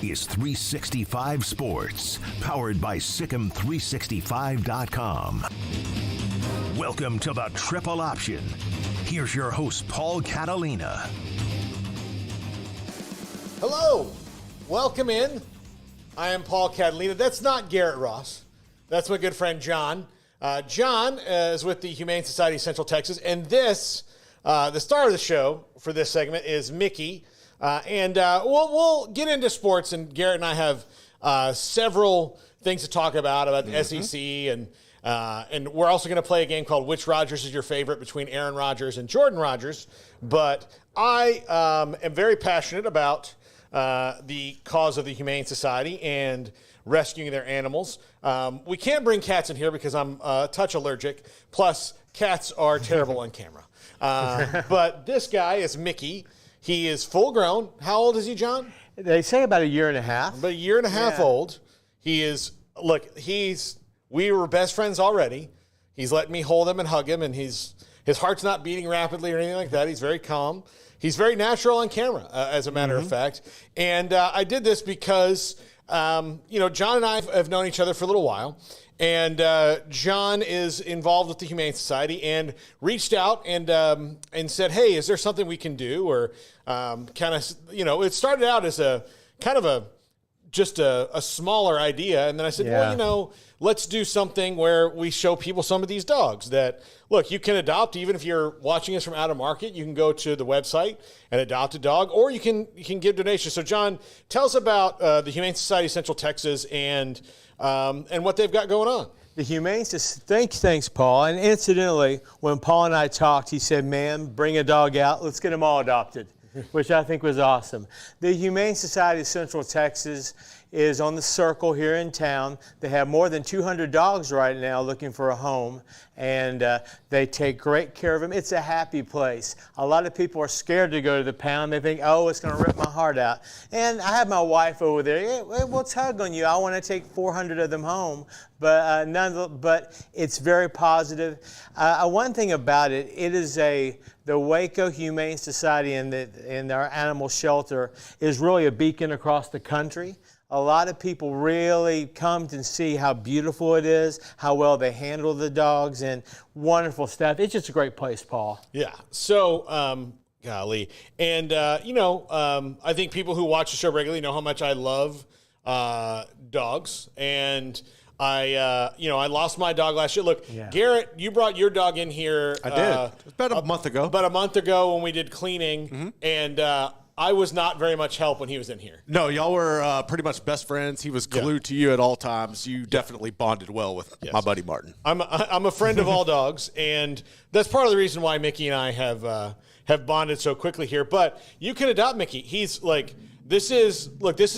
is 365 Sports, powered by SicEm365.com. Welcome to the Triple Option. Here's your host, Paul Catalina. Hello. Welcome in. I am Paul Catalina. That's not Garrett Ross. That's my good friend John. John is with the Humane Society of Central Texas, and this, the star of the show for this segment is Mickey. We'll get into sports, and Garrett and I have several things to talk about the SEC, and we're also going to play a game called Which Rodgers is Your Favorite between Aaron Rodgers and Jordan Rodgers. But I am very passionate about the cause of the Humane Society and rescuing their animals. We can't bring cats in here because I'm a touch allergic. Plus, cats are terrible on camera. But this guy is Mickey. He is full grown. How old is he, John? They say about a year and a half. About a year and a half old. He is, we were best friends already. He's letting me hold him and hug him, and his heart's not beating rapidly or anything like that. He's very calm. He's very natural on camera, as a matter of fact. And I did this because, John and I have known each other for a little while. And John is involved with the Humane Society and reached out and said, hey, is there something we can do? Or it started out as a smaller idea. And then I said, let's do something where we show people some of these dogs that, look, you can adopt. Even if you're watching us from out of market, you can go to the website and adopt a dog, or you can give donations. So, John, tell us about the Humane Society of Central Texas and what they've got going on. The Humane Society, thanks, Paul. And incidentally, when Paul and I talked, he said, man, bring a dog out. Let's get them all adopted, which I think was awesome. The Humane Society of Central Texas is on the circle here in town. They have more than 200 dogs right now looking for a home, and they take great care of them. It's a happy place. A lot of people are scared to go to the pound. They think, oh, it's going to rip my heart out. And I have my wife over there. Hey, we'll tug on you. I want to take 400 of them home, but it's very positive. One thing about it, it is the Waco Humane Society and our animal shelter is really a beacon across the country. A lot of people really come to see how beautiful it is, how well they handle the dogs, and wonderful stuff. It's just a great place, Paul. Yeah. So, golly. And, I think people who watch the show regularly know how much I love dogs. And I lost my dog last year. Look, Garrett, you brought your dog in here. I did. About a month ago. About a month ago when we did cleaning. And I was not very much help when he was in here. No, y'all were pretty much best friends. He was glued to you at all times. You definitely bonded well with my buddy Martin. I'm a friend of all dogs, and that's part of the reason why Mickey and I have bonded so quickly here. But you can adopt Mickey. He's like, this is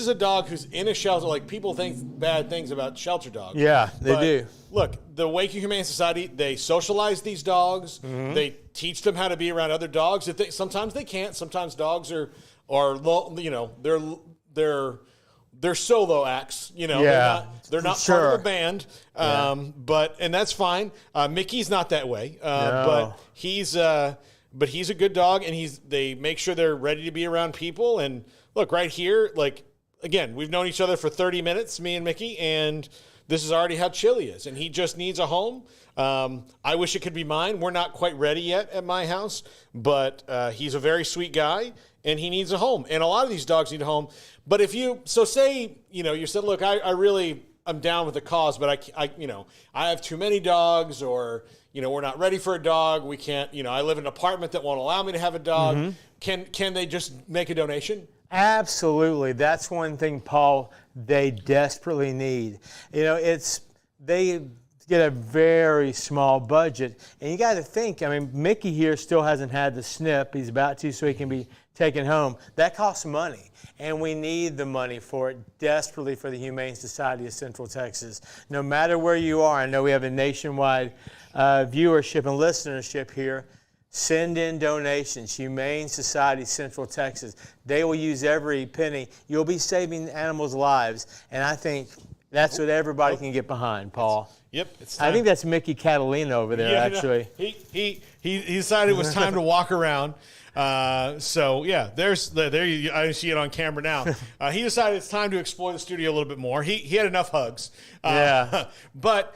a dog who's in a shelter. Like, people think bad things about shelter dogs. Yeah, they do. Look, the Waco Humane Society, they socialize these dogs. They teach them how to be around other dogs. Sometimes they can't. Sometimes dogs are they're solo acts. They're not part of a band. And that's fine. Mickey's not that way. No. But he's a good dog, and they make sure they're ready to be around people. And look, right here, again, we've known each other for 30 minutes, me and Mickey, and this is already how chill he is. And he just needs a home. I wish it could be mine. We're not quite ready yet at my house, but he's a very sweet guy, and he needs a home. And a lot of these dogs need a home. But you said, look, I'm down with the cause, but I have too many dogs, or, we're not ready for a dog. We can't, I live in an apartment that won't allow me to have a dog. Can they just make a donation? Absolutely. That's one thing, Paul, they desperately need. They get a very small budget. And you got to think, Mickey here still hasn't had the snip. He's about to, so he can be taken home. That costs money, and we need the money for it desperately for the Humane Society of Central Texas. No matter where you are, I know we have a nationwide viewership and listenership here. Send in donations. Humane Society Central Texas. They will use every penny. You'll be saving animals' lives. And I think That's what everybody can get behind, Paul. Yep. It's time. I think that's Mickey Catalina over there, actually. No, he decided it was time to walk around. So yeah, there you, I see it on camera now. He decided it's time to explore the studio a little bit more. He had enough hugs. But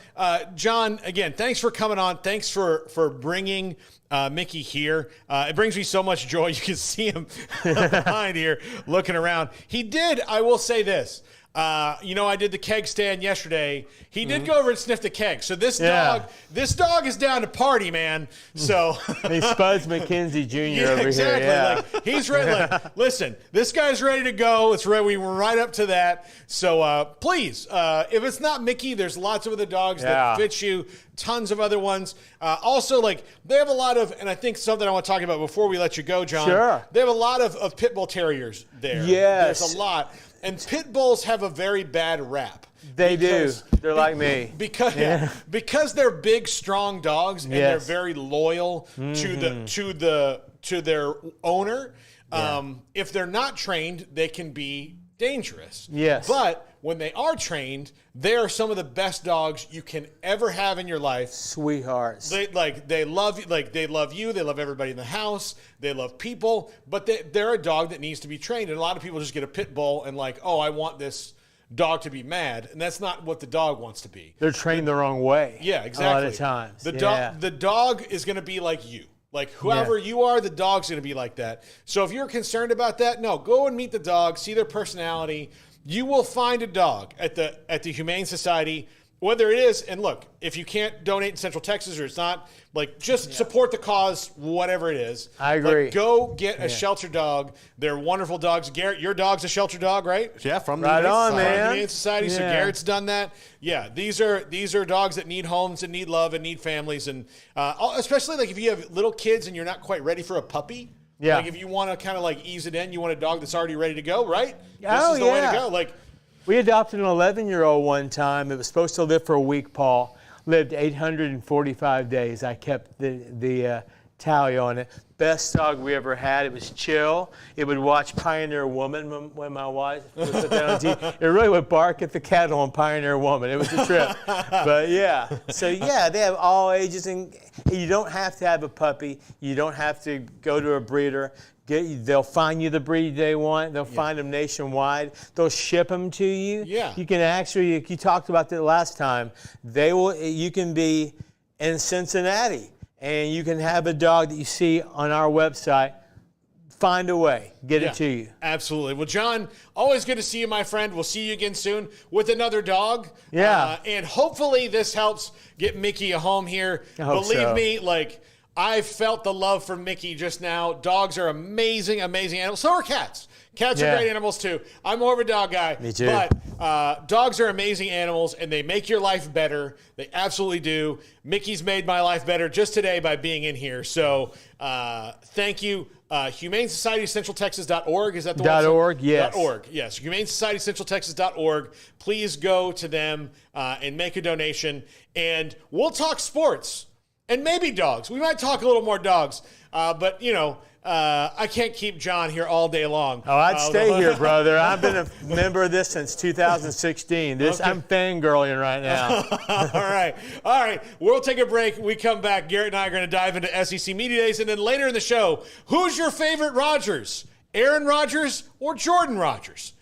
John, again, thanks for coming on. Thanks for bringing Mickey here. It brings me so much joy. You can see him behind here looking around. He did, I will say this. I did the keg stand yesterday. He did go over and sniff the keg. So this dog is down to party, man. So he's Spuds McKenzie Jr. over exactly. here. Yeah. Like, he's ready. Like, listen, this guy's ready to go. It's ready. We were right up to that. So please, if it's not Mickey, there's lots of other dogs that fit you. Tons of other ones. Also, like, they have a lot of, and I think something I want to talk about before we let you go, John. Sure. They have a lot of pit bull terriers there. Yes. There's a lot. And pit bulls have a very bad rap. They do. They're like me. Because they're big, strong dogs, and they're very loyal to their owner. If they're not trained, they can be dangerous. Yes. But when they are trained, they are some of the best dogs you can ever have in your life. Sweethearts. They love you. They love everybody in the house. They love people. But they're a dog that needs to be trained. And a lot of people just get a pit bull and like, oh, I want this dog to be mad, and that's not what the dog wants to be. They're trained the wrong way. Yeah, exactly. A lot of times. The dog is going to be like you. Like whoever you are, the dog's going to be like that. So if you're concerned about that, no, go and meet the dog, see their personality. You will find a dog at the Humane Society, whether it is, and look, if you can't donate in Central Texas or it's not, like just support the cause, whatever it is. I agree. Like, go get a shelter dog. They're wonderful dogs. Garrett, your dog's a shelter dog, right? Yeah, from the Humane Society. So Garrett's done that. Yeah, these are dogs that need homes and need love and need families, and especially like if you have little kids and you're not quite ready for a puppy. Yeah. Like if you want to kind of like ease it in, you want a dog that's already ready to go, right? This is the way to go. Like, we adopted an 11-year-old one time. It was supposed to live for a week, Paul. Lived 845 days. I kept the tally on it. Best dog we ever had. It was chill. It would watch Pioneer Woman when my wife would put that on TV. It really would bark at the cattle on Pioneer Woman. It was a trip. But yeah. So yeah, they have all ages, and you don't have to have a puppy. You don't have to go to a breeder. They'll find you the breed they want. They'll find them nationwide. They'll ship them to you. Yeah. You can actually, you talked about that last time. You can be in Cincinnati, and you can have a dog that you see on our website. Find a way. Get it to you. Absolutely. Well, John, always good to see you, my friend. We'll see you again soon with another dog. Yeah. And hopefully this helps get Mickey a home here. Believe me, like, I felt the love for Mickey just now. Dogs are amazing, amazing animals. So are cats. Cats are great animals too. I'm more of a dog guy. Me too. But dogs are amazing animals, and they make your life better. They absolutely do. Mickey's made my life better just today by being in here. So thank you. HumaneSocietyCentralTexas.org. Is that the website? .org, yes. .org, yes. HumaneSocietyCentralTexas.org. Please go to them and make a donation. And we'll talk sports. And maybe dogs. We might talk a little more dogs. But, I can't keep John here all day long. Oh, I'd stay here, brother. I've been a member of this since 2016. I'm fangirling right now. All right. We'll take a break. We come back. Garrett and I are going to dive into SEC Media Days. And then later in the show, who's your favorite Rodgers? Aaron Rodgers or Jordan Rodgers?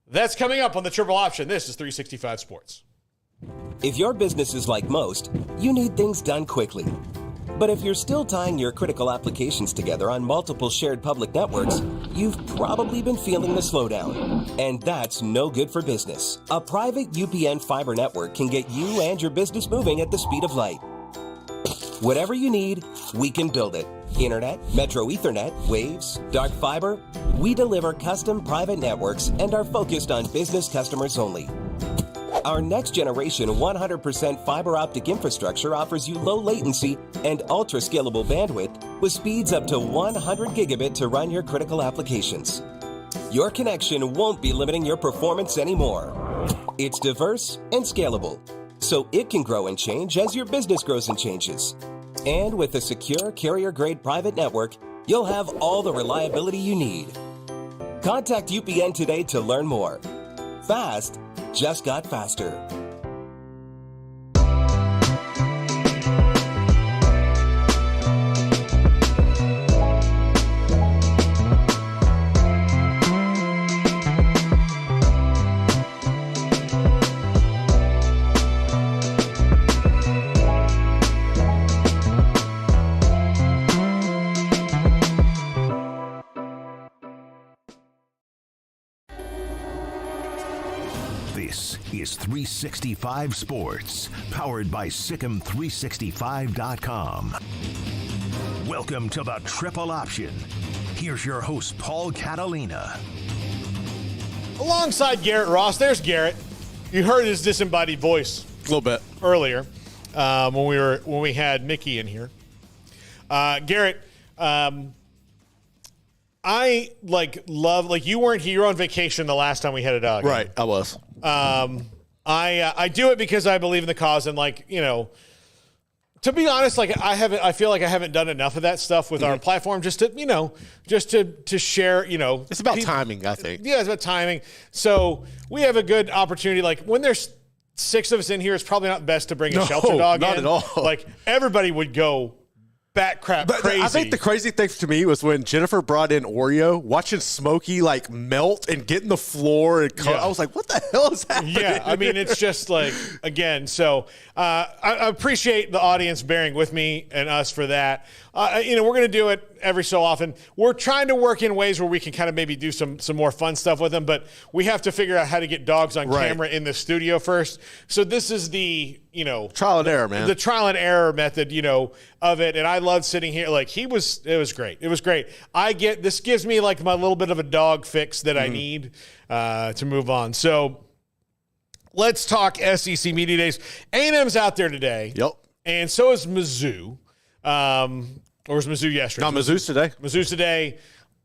That's coming up on the Triple Option. This is 365 Sports. If your business is like most, you need things done quickly. But if you're still tying your critical applications together on multiple shared public networks, you've probably been feeling the slowdown. And that's no good for business. A private UPN fiber network can get you and your business moving at the speed of light. Whatever you need, we can build it. Internet, Metro Ethernet, Waves, dark fiber. We deliver custom private networks and are focused on business customers only. Our next generation 100% fiber optic infrastructure offers you low latency and ultra scalable bandwidth with speeds up to 100 gigabit to run your critical applications. Your connection won't be limiting your performance anymore. It's diverse and scalable, so it can grow and change as your business grows and changes. And with a secure carrier-grade private network, you'll have all the reliability you need. Contact UPN today to learn more. Fast just got faster. This is 365 Sports, powered by Sikkim365.com. Welcome to the Triple Option. Here's your host, Paul Catalina. Alongside Garrett Ross, there's Garrett. You heard his disembodied voice A little bit. earlier when we had Mickey in here. Garrett, I love you weren't here. You were on vacation the last time we had a dog. Right, I was. I do it because I believe in the cause, and to be honest, I feel like I haven't done enough of that stuff with our platform just to share, It's about timing, I think. Yeah, it's about timing. So we have a good opportunity. Like when there's 6 of us in here, it's probably not best to bring a shelter dog not in. at all. Like everybody would go bat crap crazy. I think the crazy thing to me was when Jennifer brought in Oreo, watching Smokey melt and get in the floor. And I was like, what the hell is happening? Yeah, I mean, it's just again. So I appreciate the audience bearing with me and us for that. We're going to do it every so often. We're trying to work in ways where we can kind of maybe do some more fun stuff with them, but we have to figure out how to get dogs on camera in the studio first. So this is the trial and error, man. The trial and error method, of it. And I loved sitting here. It was great. It was great. This gives me my little bit of a dog fix that I need to move on. So let's talk SEC Media Days. A&M's out there today. Yep. And so is Mizzou. Or was Mizzou yesterday? No, Mizzou's today. Mizzou's today.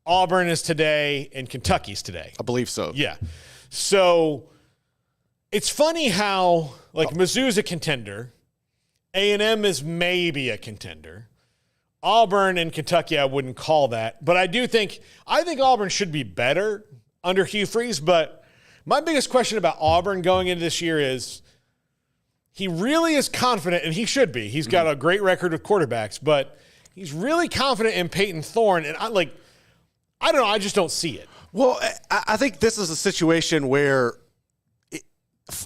Auburn is today. And Kentucky's today. I believe so. Yeah. So it's funny how Mizzou's a contender. A&M is maybe a contender. Auburn and Kentucky, I wouldn't call that. But I think Auburn should be better under Hugh Freeze. But my biggest question about Auburn going into this year is he really is confident, and he should be. He's got a great record with quarterbacks, but he's really confident in Peyton Thorne. And I don't know. I just don't see it. Well, I think this is a situation where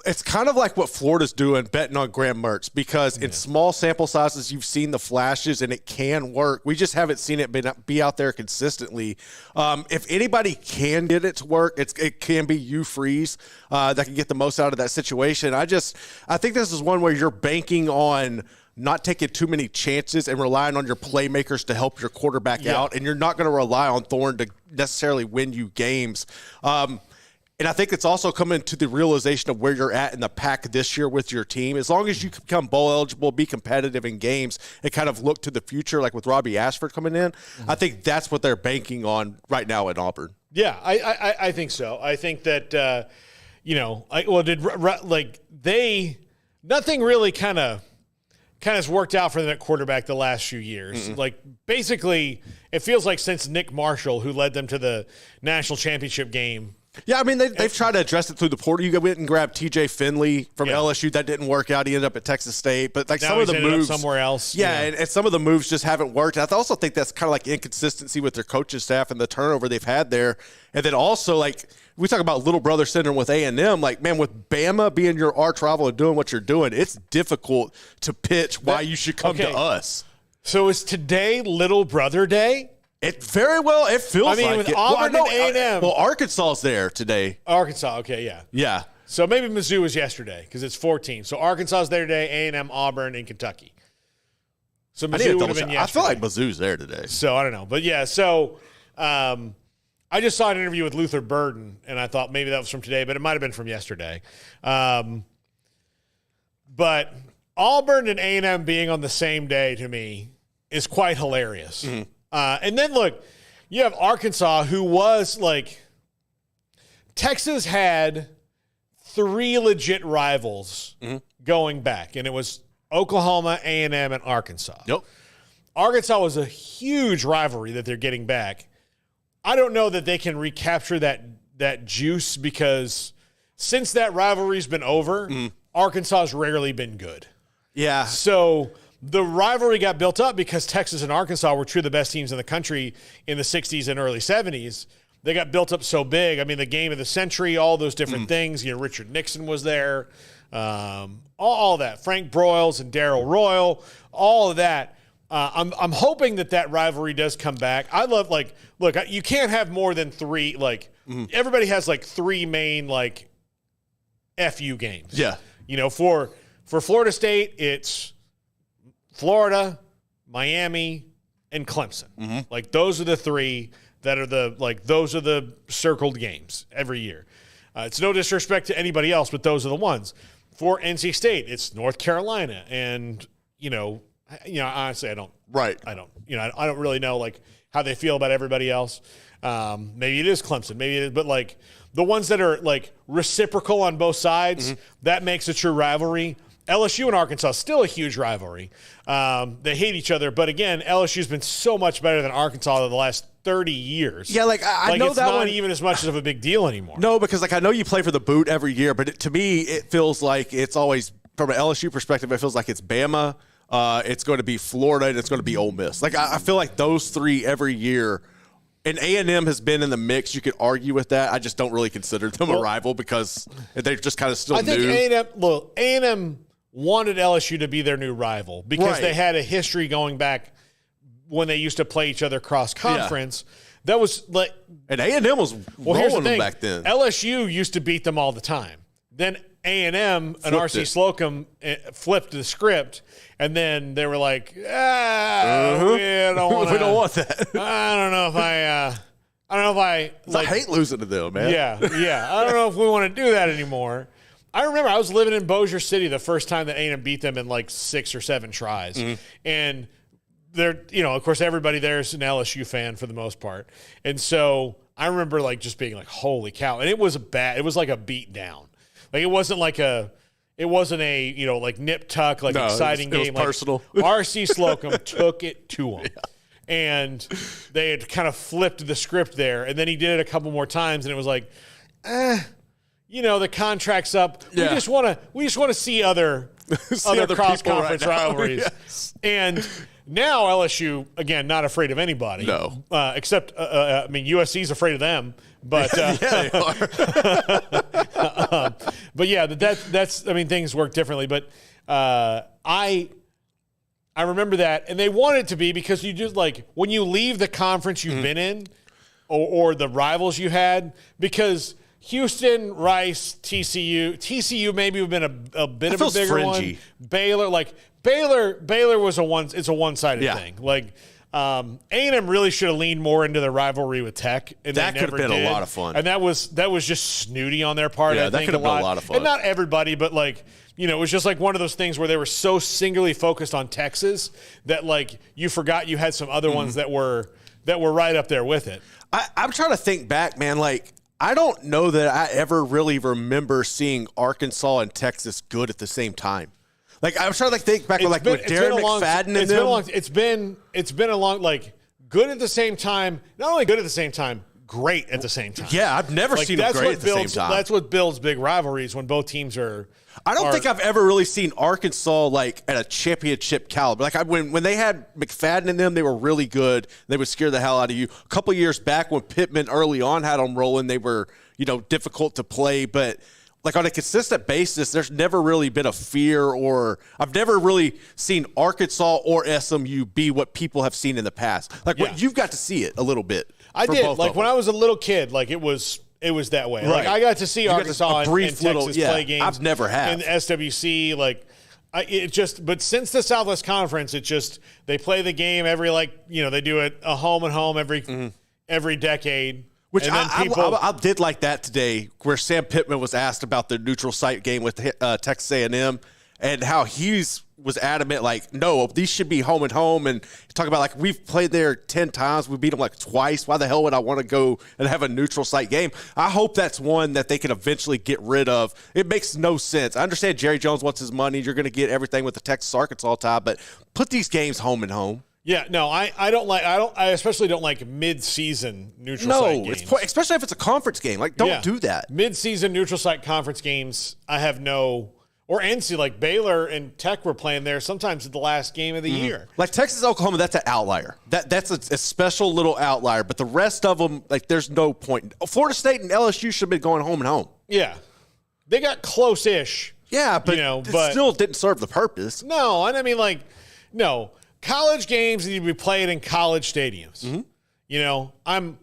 it's kind of like what Florida's doing, betting on Graham Mertz, because in small sample sizes, you've seen the flashes and it can work. We just haven't seen it be out there consistently. If anybody can get it to work, it can be Hugh Freeze that can get the most out of that situation. I think this is one where you're banking on not taking too many chances and relying on your playmakers to help your quarterback out, and you're not going to rely on Thorne to necessarily win you games. And I think it's also coming to the realization of where you're at in the pack this year with your team. As long as you become bowl eligible, be competitive in games, and kind of look to the future, like with Robbie Ashford coming in, I think that's what they're banking on right now at Auburn. Yeah, I think so. I think that nothing really kind of has worked out for them at quarterback the last few years. Basically, it feels like since Nick Marshall, who led them to the national championship game. Yeah, I mean, they've tried to address it through the portal. You went and grabbed T.J. Finley from LSU. That didn't work out. He ended up at Texas State. But some of the moves somewhere else. Yeah, and some of the moves just haven't worked. I also think that's kind of inconsistency with their coaching staff and the turnover they've had there. And then also, we talk about little brother syndrome with A&M. Man, with Bama being your arch rival and doing what you're doing, it's difficult to pitch why you should come to us. So is today Little Brother Day? It feels like with it. Auburn and A&M. Well, Arkansas's there today. Arkansas, okay, yeah. Yeah. So maybe Mizzou was yesterday because it's 14. So Arkansas's there today, A&M, Auburn, and Kentucky. So Mizzou would have been yesterday. I feel like Mizzou's there today. So I don't know. But yeah, so I just saw an interview with Luther Burden, and I thought maybe that was from today, but it might have been from yesterday. But Auburn and A&M being on the same day to me is quite hilarious. Mm-hmm. And then, look, you have Arkansas, who was Texas had 3 legit rivals going back, and it was Oklahoma, A&M, and Arkansas. Yep. Arkansas was a huge rivalry that they're getting back. I don't know that they can recapture that juice because since that rivalry's been over, Arkansas has rarely been good. Yeah. So the rivalry got built up because Texas and Arkansas were two of the best teams in the country in the 60s and early 70s. They got built up so big. I mean, the game of the century, all those different things. You know, Richard Nixon was there. All that. Frank Broyles and Darrell Royal, all of that. I'm hoping that rivalry does come back. I love, like, look, you can't have more than three, like, everybody has, like, three main, like, FU games. Yeah. You know, for Florida State, it's Florida, Miami, and Clemson. Like, those are the three that are those are the circled games every year. It's no disrespect to anybody else, but those are the ones. For NC State, it's North Carolina, and honestly, I don't really know like how they feel about everybody else. Maybe it is Clemson, maybe it is, but like the ones that are like reciprocal on both sides, that makes a true rivalry. LSU and Arkansas, still a huge rivalry. They hate each other, but again, LSU's been so much better than Arkansas in the last 30 years. Yeah, like I know it's that not one even as much of a big deal anymore. No, because like I know you play for the boot every year, but to me it feels like it's always, from an LSU perspective, it feels like it's Bama, it's going to be Florida, and it's going to be Ole Miss. Like I feel like those three every year. And A&M has been in the mix. You could argue with that. I just don't really consider them a rival because they're just kind of still new. I think A&M wanted LSU to be their new rival because they had a history going back when they used to play each other cross-conference. Yeah. That was like – and A&M was rolling them back then. LSU used to beat them all the time. Then A&M and R.C. Slocum flipped the script, and then they were like, we don't want that. I don't know if I hate losing to them, man. Yeah. I don't know if we want to do that anymore. I remember I was living in Bossier City the first time that A&M beat them in like 6 or 7 tries. And they're, of course, everybody there is an LSU fan for the most part. And so I remember like just being like, holy cow. And it was like a beat down. Like it wasn't a like nip tuck, like exciting game. It was personal. Like, R.C. Slocum took it to him. Yeah. And they had kind of flipped the script there. And then he did it a couple more times, and it was like, the contract's up. Yeah. We just want to see other cross conference rivalries. Yes. And now LSU, again, not afraid of anybody. No. Except USC's afraid of them. But yeah, they are. But yeah, that's things work differently. But I remember that, and they want it to be because you just like when you leave the conference you've been in, or the rivals you had, because Houston, Rice, TCU maybe have been a bit of a bigger fringy one. Baylor was a one-sided thing. Like A&M really should have leaned more into the rivalry with Tech, and that could have been a lot of fun. And that was just snooty on their part. Yeah, I that think could have been a lot of fun. And not everybody, but like it was just like one of those things where they were so singularly focused on Texas that like you forgot you had some other ones that were right up there with it. I'm trying to think back, man. Like I don't know that I ever really remember seeing Arkansas and Texas good at the same time. Like I was trying to think back with Darren McFadden and them. It's been a long like good at the same time. Not only good at the same time, great at the same time. Yeah, I've never seen them great at the same time. That's what builds big rivalries when both teams are. I don't think I've ever really seen Arkansas like at a championship caliber. Like when they had McFadden and them, they were really good. They would scare the hell out of you. A couple of years back when Pittman early on had them rolling, they were difficult to play, but. Like on a consistent basis, there's never really been a fear, or I've never really seen Arkansas or SMU be what people have seen in the past. Like what you've got to see it a little bit. I did. Like when I was a little kid, like it was that way. Right. Like I got to see Arkansas and Texas play games. I've never had in the SWC. Like but since the Southwest Conference, they play the game every they do it a home and home every decade. Which I did like that today, where Sam Pittman was asked about the neutral site game with Texas A&M and how he was adamant, like, no, these should be home and home. And talk about, like, we've played there 10 times. We beat them, like, twice. Why the hell would I want to go and have a neutral site game? I hope that's one that they can eventually get rid of. It makes no sense. I understand Jerry Jones wants his money. You're going to get everything with the Texas-Arkansas tie, but put these games home and home. Yeah, no, I especially don't like mid-season neutral site games. Especially if it's a conference game. Like, don't do that. Mid-season neutral site conference games, I have no, or NC, like Baylor and Tech were playing there sometimes at the last game of the year. Like Texas, Oklahoma, that's an outlier. That's a special little outlier. But the rest of them, like, there's no point. Florida State and LSU should have been going home and home. Yeah, they got close-ish. Yeah, but it still didn't serve the purpose. No, and I mean, like, no. College games need to be played in college stadiums. I'm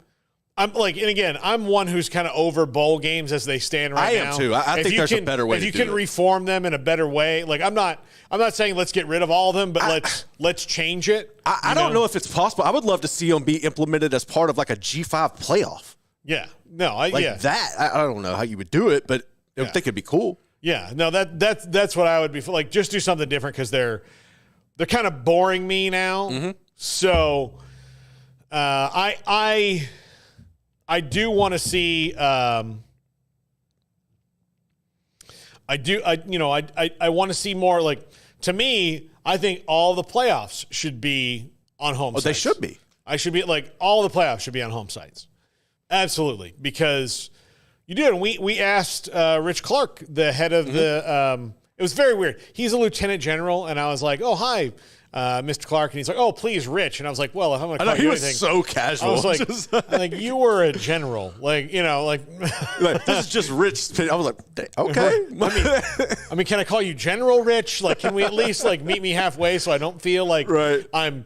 like, and again, I'm one who's kind of over bowl games as they stand right now. I am too. I think there's a better way to do it. If you can reform them in a better way, like I'm not saying let's get rid of all of them, but let's change it. I don't know if it's possible. I would love to see them be implemented as part of like a G5 playoff. Yeah, no, that. I don't know how you would do it, but I think it'd be cool. Yeah, no, that's what I would be like. Just do something different because they're kind of boring me now. So I do want to see I want to see more. Like, to me, I think all the playoffs should be on home sites. They should be. I should be like all the playoffs should be on home sites. Absolutely, because you do. And we asked Rich Clark, the head of the it was very weird. He's a lieutenant general, and I was like, "Oh, hi, Mr. Clark," and he's like, "Oh, please, Rich." And I was like, "Well, if I'm going to call you anything," he was so casual. I was like, "You were a general, like this is just Rich." I was like, "Okay." I mean, can I call you General Rich? Like, can we at least like meet me halfway so I don't feel like I'm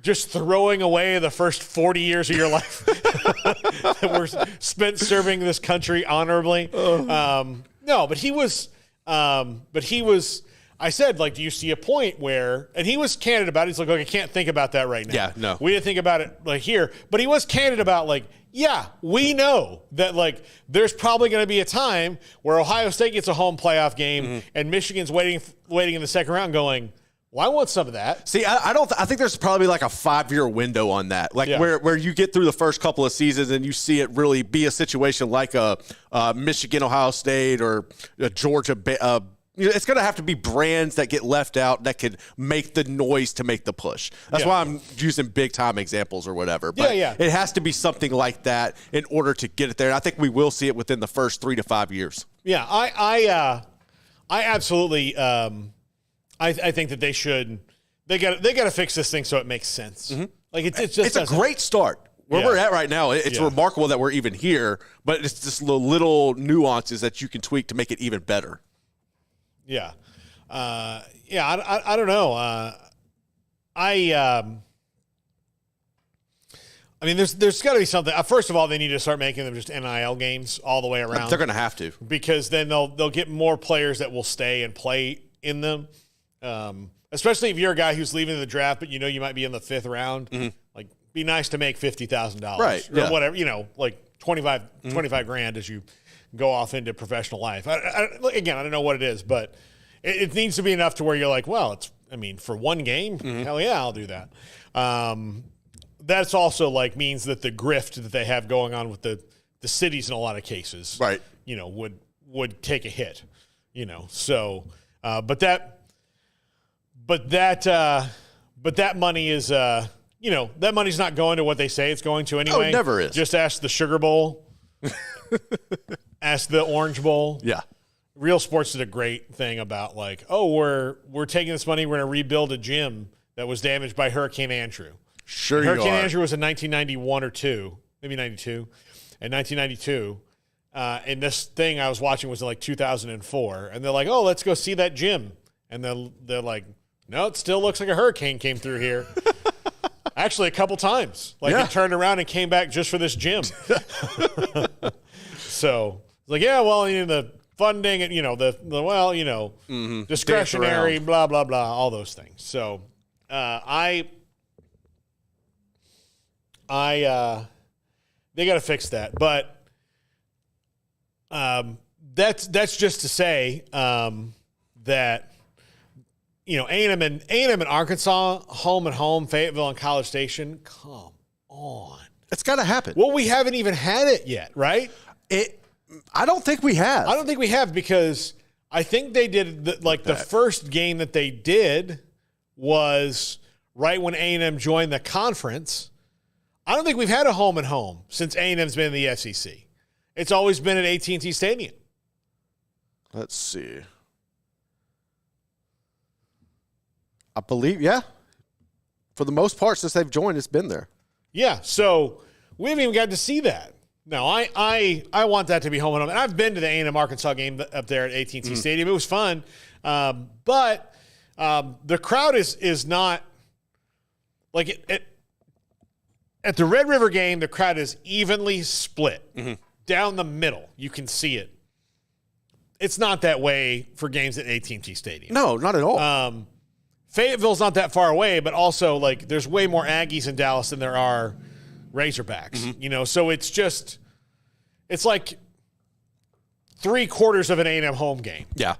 just throwing away the first 40 years of your life that were spent serving this country honorably? No, but he was. I said, like, do you see a point where, and he was candid about it. He's like, look, I can't think about that right now. Yeah, no. We didn't think about it like here, but he was candid about like, yeah, we know that like there's probably going to be a time where Ohio State gets a home playoff game and Michigan's waiting in the second round going, well, I want some of that. See, I think there's probably like a 5-year window on that, like where you get through the first couple of seasons and you see it really be a situation like a Michigan, Ohio State, or a Georgia. It's going to have to be brands that get left out that can make the noise to make the push. That's why I'm using big time examples or whatever. But it has to be something like that in order to get it there. And I think we will see it within the first 3 to 5 years. Yeah, I absolutely. I think that they should. They got to fix this thing so it makes sense. Like it's a great start. Where we're at right now, it's remarkable that we're even here. But it's just little nuances that you can tweak to make it even better. Yeah, I don't know. I mean, there's got to be something. First of all, they need to start making them just NIL games all the way around. They're going to have to, because then they'll get more players that will stay and play in them. Especially if you're a guy who's leaving the draft, but you might be in the 5th round. Like, be nice to make $50,000, right? Or whatever, like 25 grand as you go off into professional life. Again, I don't know what it is, but it needs to be enough to where you're like, well, for one game, hell yeah, I'll do that. That's also like means that the grift that they have going on with the cities in a lot of cases, right? Would take a hit, So, but that money is, that money's not going to what they say it's going to anyway. Oh, it never is. Just ask the Sugar Bowl. Ask the Orange Bowl. Yeah. Real Sports did a great thing about like, oh, we're taking this money, we're going to rebuild a gym that was damaged by Hurricane Andrew. Sure, Hurricane Andrew was in 1991 or 2, maybe 92. In 1992, and this thing I was watching was in like 2004, and they're like, oh, let's go see that gym, and they're like, no, it still looks like a hurricane came through here. Actually, a couple times. Like, it turned around and came back just for this gym. So, it's like, the funding and, discretionary, blah, blah, blah, all those things. So, they got to fix that. But that's just to say that, A&M and Arkansas, home and home, Fayetteville and College Station, come on. It's got to happen. Well, we haven't even had it yet, right? I don't think we have. I don't think we have, because I think they did the first game that they did was right when A&M joined the conference. I don't think we've had a home and home since A&M's been in the SEC. It's always been at AT&T Stadium. Let's see. I believe, yeah. For the most part, since they've joined, it's been there. Yeah, so we haven't even got to see that. No, I want that to be home and home. And I've been to the A&M Arkansas game up there at AT&T Stadium. It was fun. But the crowd is not like at the Red River game, the crowd is evenly split down the middle. You can see it. It's not that way for games at AT&T Stadium. No, not at all. Fayetteville's not that far away, but also like there's way more Aggies in Dallas than there are Razorbacks. So it's like 3/4 of an A&M home game. Yeah.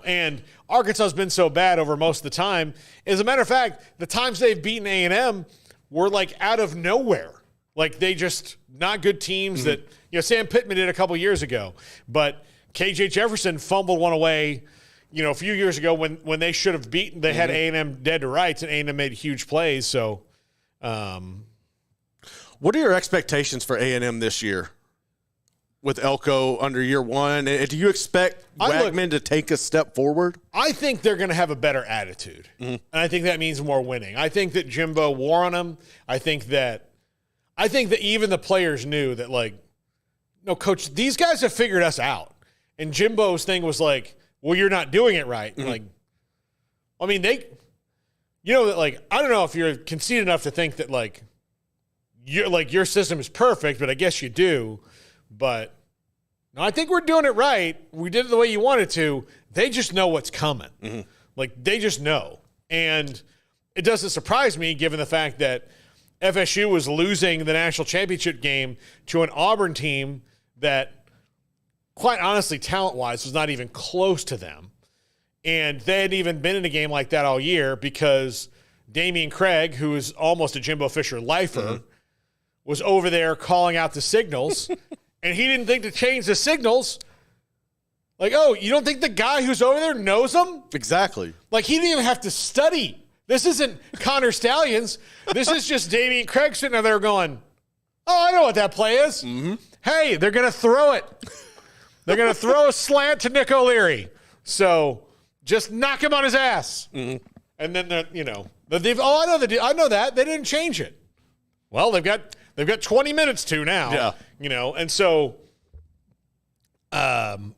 And Arkansas's been so bad over most of the time. As a matter of fact, the times they've beaten A&M were like out of nowhere. Like they just not good teams that, Sam Pittman did a couple years ago, but KJ Jefferson fumbled one away, a few years ago when they should have beaten, they had A&M dead to rights and A&M made huge plays. So, what are your expectations for A&M this year with Elko under year one? Do you expect Wagman to take a step forward? I think they're going to have a better attitude. And I think that means more winning. I think that Jimbo wore on them. I think that even the players knew that, like, no, coach, these guys have figured us out. And Jimbo's thing was like, well, you're not doing it right. Like, I mean, that, like, I don't know if you're conceited enough to think that, like, your system is perfect, but I guess you do. But no, I think we're doing it right. We did it the way you wanted to. They just know what's coming. Like, they just know. And it doesn't surprise me given the fact that FSU was losing the national championship game to an Auburn team that, quite honestly, talent-wise, was not even close to them. And they hadn't even been in a game like that all year because Damian Craig, who is almost a Jimbo Fisher lifer, was over there calling out the signals, and he didn't think to change the signals. Like, oh, you don't think the guy who's over there knows them? Exactly. Like, he didn't even have to study. This isn't Connor Stallions. This is just Damian Craig sitting there going, oh, I know what that play is. Hey, they're going to throw it. They're going to throw a slant to Nick O'Leary. So just knock him on his ass. And then, I know that. They didn't change it. Well, they've got 20 minutes to now. Yeah. And so I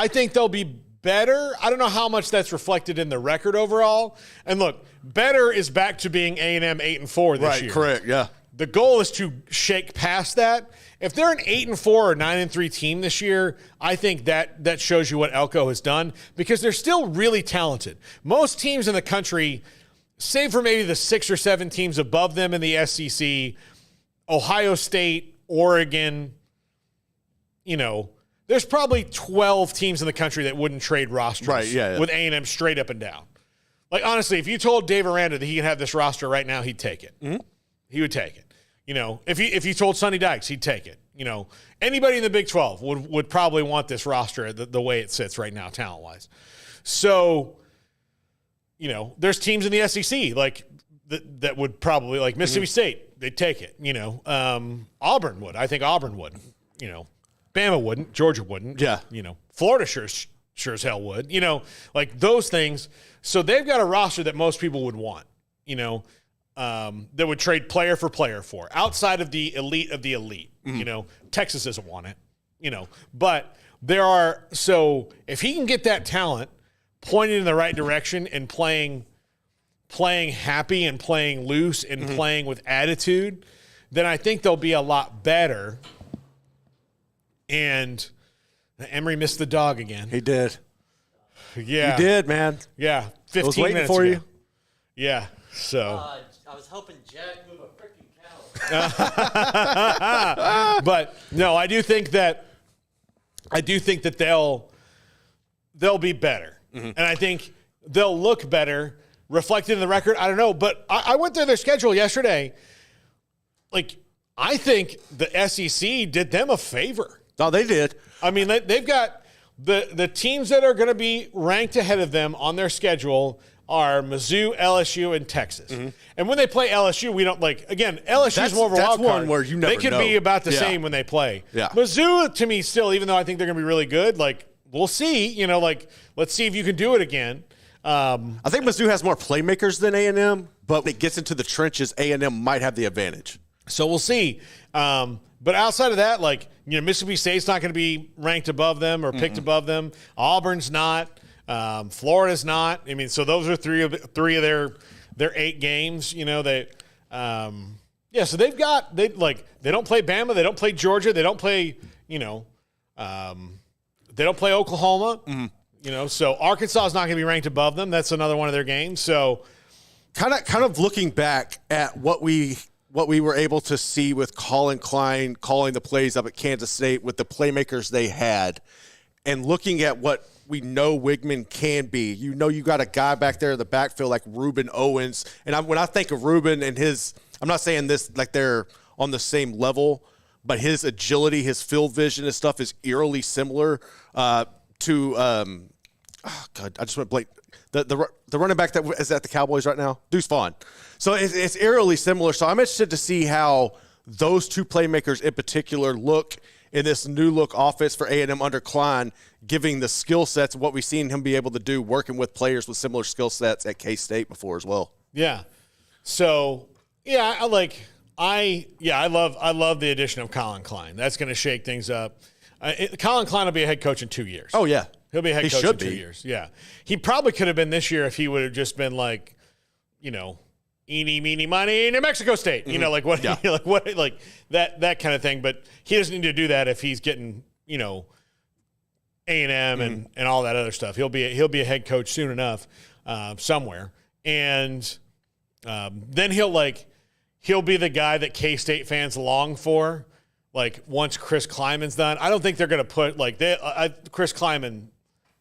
think they'll be better. I don't know how much that's reflected in the record overall. And look, better is back to being A&M 8-4 this year. Right, correct, yeah. The goal is to shake past that. If they're an 8-4 or 9-3 team this year, I think that shows you what Elko has done because they're still really talented. Most teams in the country, save for maybe the 6 or 7 teams above them in the SEC, Ohio State, Oregon, there's probably 12 teams in the country that wouldn't trade rosters with A&M straight up and down. Like, honestly, if you told Dave Aranda that he could have this roster right now, he'd take it. He would take it. If you told Sonny Dykes, he'd take it. Anybody in the Big 12 would probably want this roster the way it sits right now, talent-wise. So, there's teams in the SEC like that would probably, like Mississippi State, they'd take it. Auburn would. I think Auburn would. Bama wouldn't. Georgia wouldn't. Yeah. Florida sure as hell would. Like those things. So they've got a roster that most people would want. That would trade player for player for outside of the elite of the elite. Texas doesn't want it. But there are. So if he can get that talent pointed in the right direction and playing happy and playing loose and playing with attitude, then I think they'll be a lot better. And Emery missed the dog again. He did. Yeah. He did, man. Yeah. 15 I was waiting minutes for ago. you. Yeah. So. I was hoping Jack move a freaking cow. But no, I do think that they'll be better. And I think they'll look better reflected in the record. I don't know, but I went through their schedule yesterday. Like, I think the SEC did them a favor. No, they did. I mean, they've got the teams that are going to be ranked ahead of them on their schedule are Mizzou, LSU, and Texas. And when they play LSU, we don't again, LSU is more of a wild card. That's one where you never They could know. be about the same when they play. Yeah. Mizzou, to me, still, even though I think they're going to be really good, we'll see. Let's see if you can do it again. I think Mizzou has more playmakers than A&M, but when it gets into the trenches, A&M might have the advantage. So we'll see. But outside of that, Mississippi State's not going to be ranked above them or picked above them. Auburn's not. Florida's not. I mean, so those are three of their 8 games. So they don't play Bama, they don't play Georgia, they don't play they don't play Oklahoma. So Arkansas is not going to be ranked above them. That's another one of their games. So kind of looking back at what we were able to see with Colin Klein calling the plays up at Kansas State with the playmakers they had, and looking at what we know Wigman can be. You got a guy back there in the backfield like Reuben Owens. And when I think of Reuben and I'm not saying this like they're on the same level, but his agility, his field vision and stuff is eerily similar to I just went blank. The running back that is at the Cowboys right now, Deuce Vaughn. So it's eerily similar. So I'm interested to see how those two playmakers in particular look in this new look offense for A&M under Klein, giving the skill sets of what we've seen him be able to do, working with players with similar skill sets at K-State before as well. Yeah. So I love the addition of Colin Klein. That's going to shake things up. Colin Klein will be a head coach in 2 years. Oh yeah, he'll be a head coach in 2 years. Yeah, he probably could have been this year if he would have just been eeny, meeny, miny, New Mexico State. That kind of thing. But he doesn't need to do that if he's getting A&M and all that other stuff. He'll be a head coach soon enough somewhere, and then he'll be the guy that K-State fans long for. Once Chris Kleiman's done, I don't think they're going to put Chris Kleiman.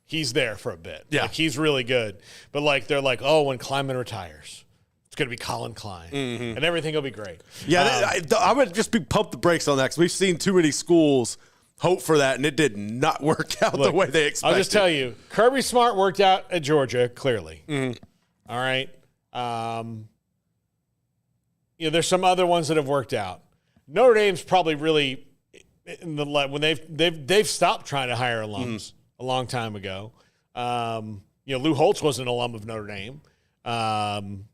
He's there for a bit. Yeah, he's really good. But they're when Kleiman retires, it's going to be Colin Klein, and everything will be great. Yeah, I would just pump the brakes on that because we've seen too many schools hope for that, and it did not work out the way they expected. I'll just tell you, Kirby Smart worked out at Georgia, clearly. All right. There's some other ones that have worked out. Notre Dame's probably really when they've stopped trying to hire alums a long time ago. Lou Holtz was an alum of Notre Dame. Bobby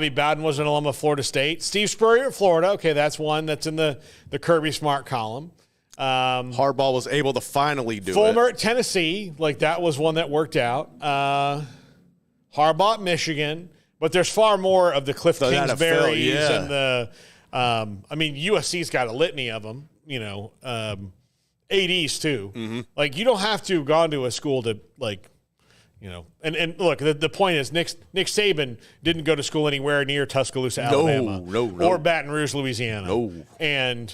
Bowden was an alum of Florida State. Steve Spurrier at Florida. Okay, that's one that's in the Kirby Smart column. Harbaugh was able to finally do Fulmer it. at Tennessee, that was one that worked out. Harbaugh at Michigan, but there's far more of the Cliff Kingsburys and the USC's got a litany of them, ADs too. You don't have to have gone to a school to and look, the point is Nick Saban didn't go to school anywhere near Tuscaloosa, Alabama, or Baton Rouge, Louisiana. No. And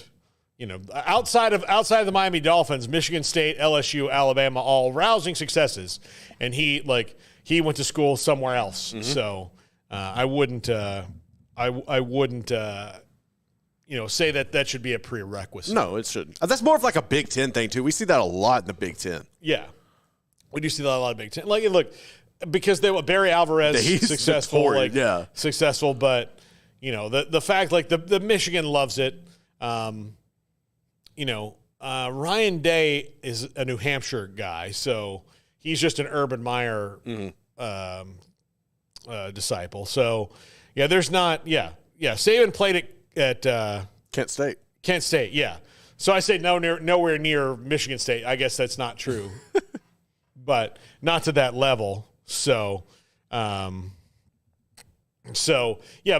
outside of the Miami Dolphins, Michigan State, LSU, Alabama, all rousing successes, and he went to school somewhere else. So I wouldn't say that should be a prerequisite. No, it shouldn't. That's more of a Big Ten thing too. We see that a lot in the Big Ten. Yeah, we do see that a lot of Big Ten. Look, because Barry Alvarez he's successful, successful, but the fact the Michigan loves it. Ryan Day is a New Hampshire guy, so he's just an Urban Meyer disciple. So, there's not. Saban played at Kent State. Kent State, yeah. So I say nowhere near Michigan State. I guess that's not true, but not to that level. So, but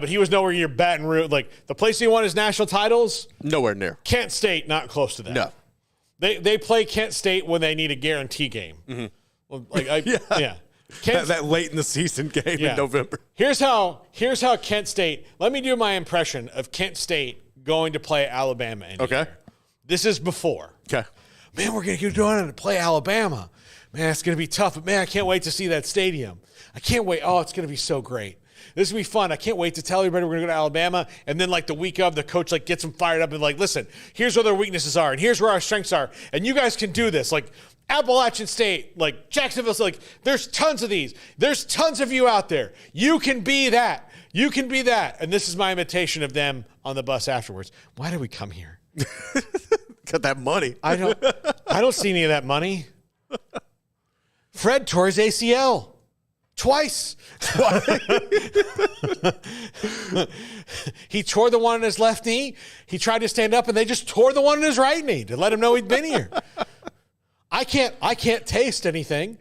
he was nowhere near Baton Rouge. The place he won his national titles, nowhere near. Kent State, not close to that. No, they play Kent State when they need a guarantee game. Well, that late in the season game in November. Here's how Kent State. Let me do my impression of Kent State going to play Alabama. Okay, this is before. Okay, man, we're gonna get going to play Alabama. Man, it's gonna be tough, but man, I can't wait to see that stadium. I can't wait. Oh, it's gonna be so great. This is going to be fun. I can't wait to tell everybody we're going to go to Alabama. And then, like, the week of, the coach, like, gets them fired up and, like, listen, here's where their weaknesses are, and here's where our strengths are. And you guys can do this. Like, Appalachian State, like, Jacksonville, like, there's tons of these. There's tons of you out there. You can be that. You can be that. And this is my imitation of them on the bus afterwards. Why did we come here? Got that money. I don't see any of that money. Fred tore his ACL twice. He tore the one on his left knee. He tried to stand up, and they just tore the one on his right knee to let him know he'd been here. I can't taste anything,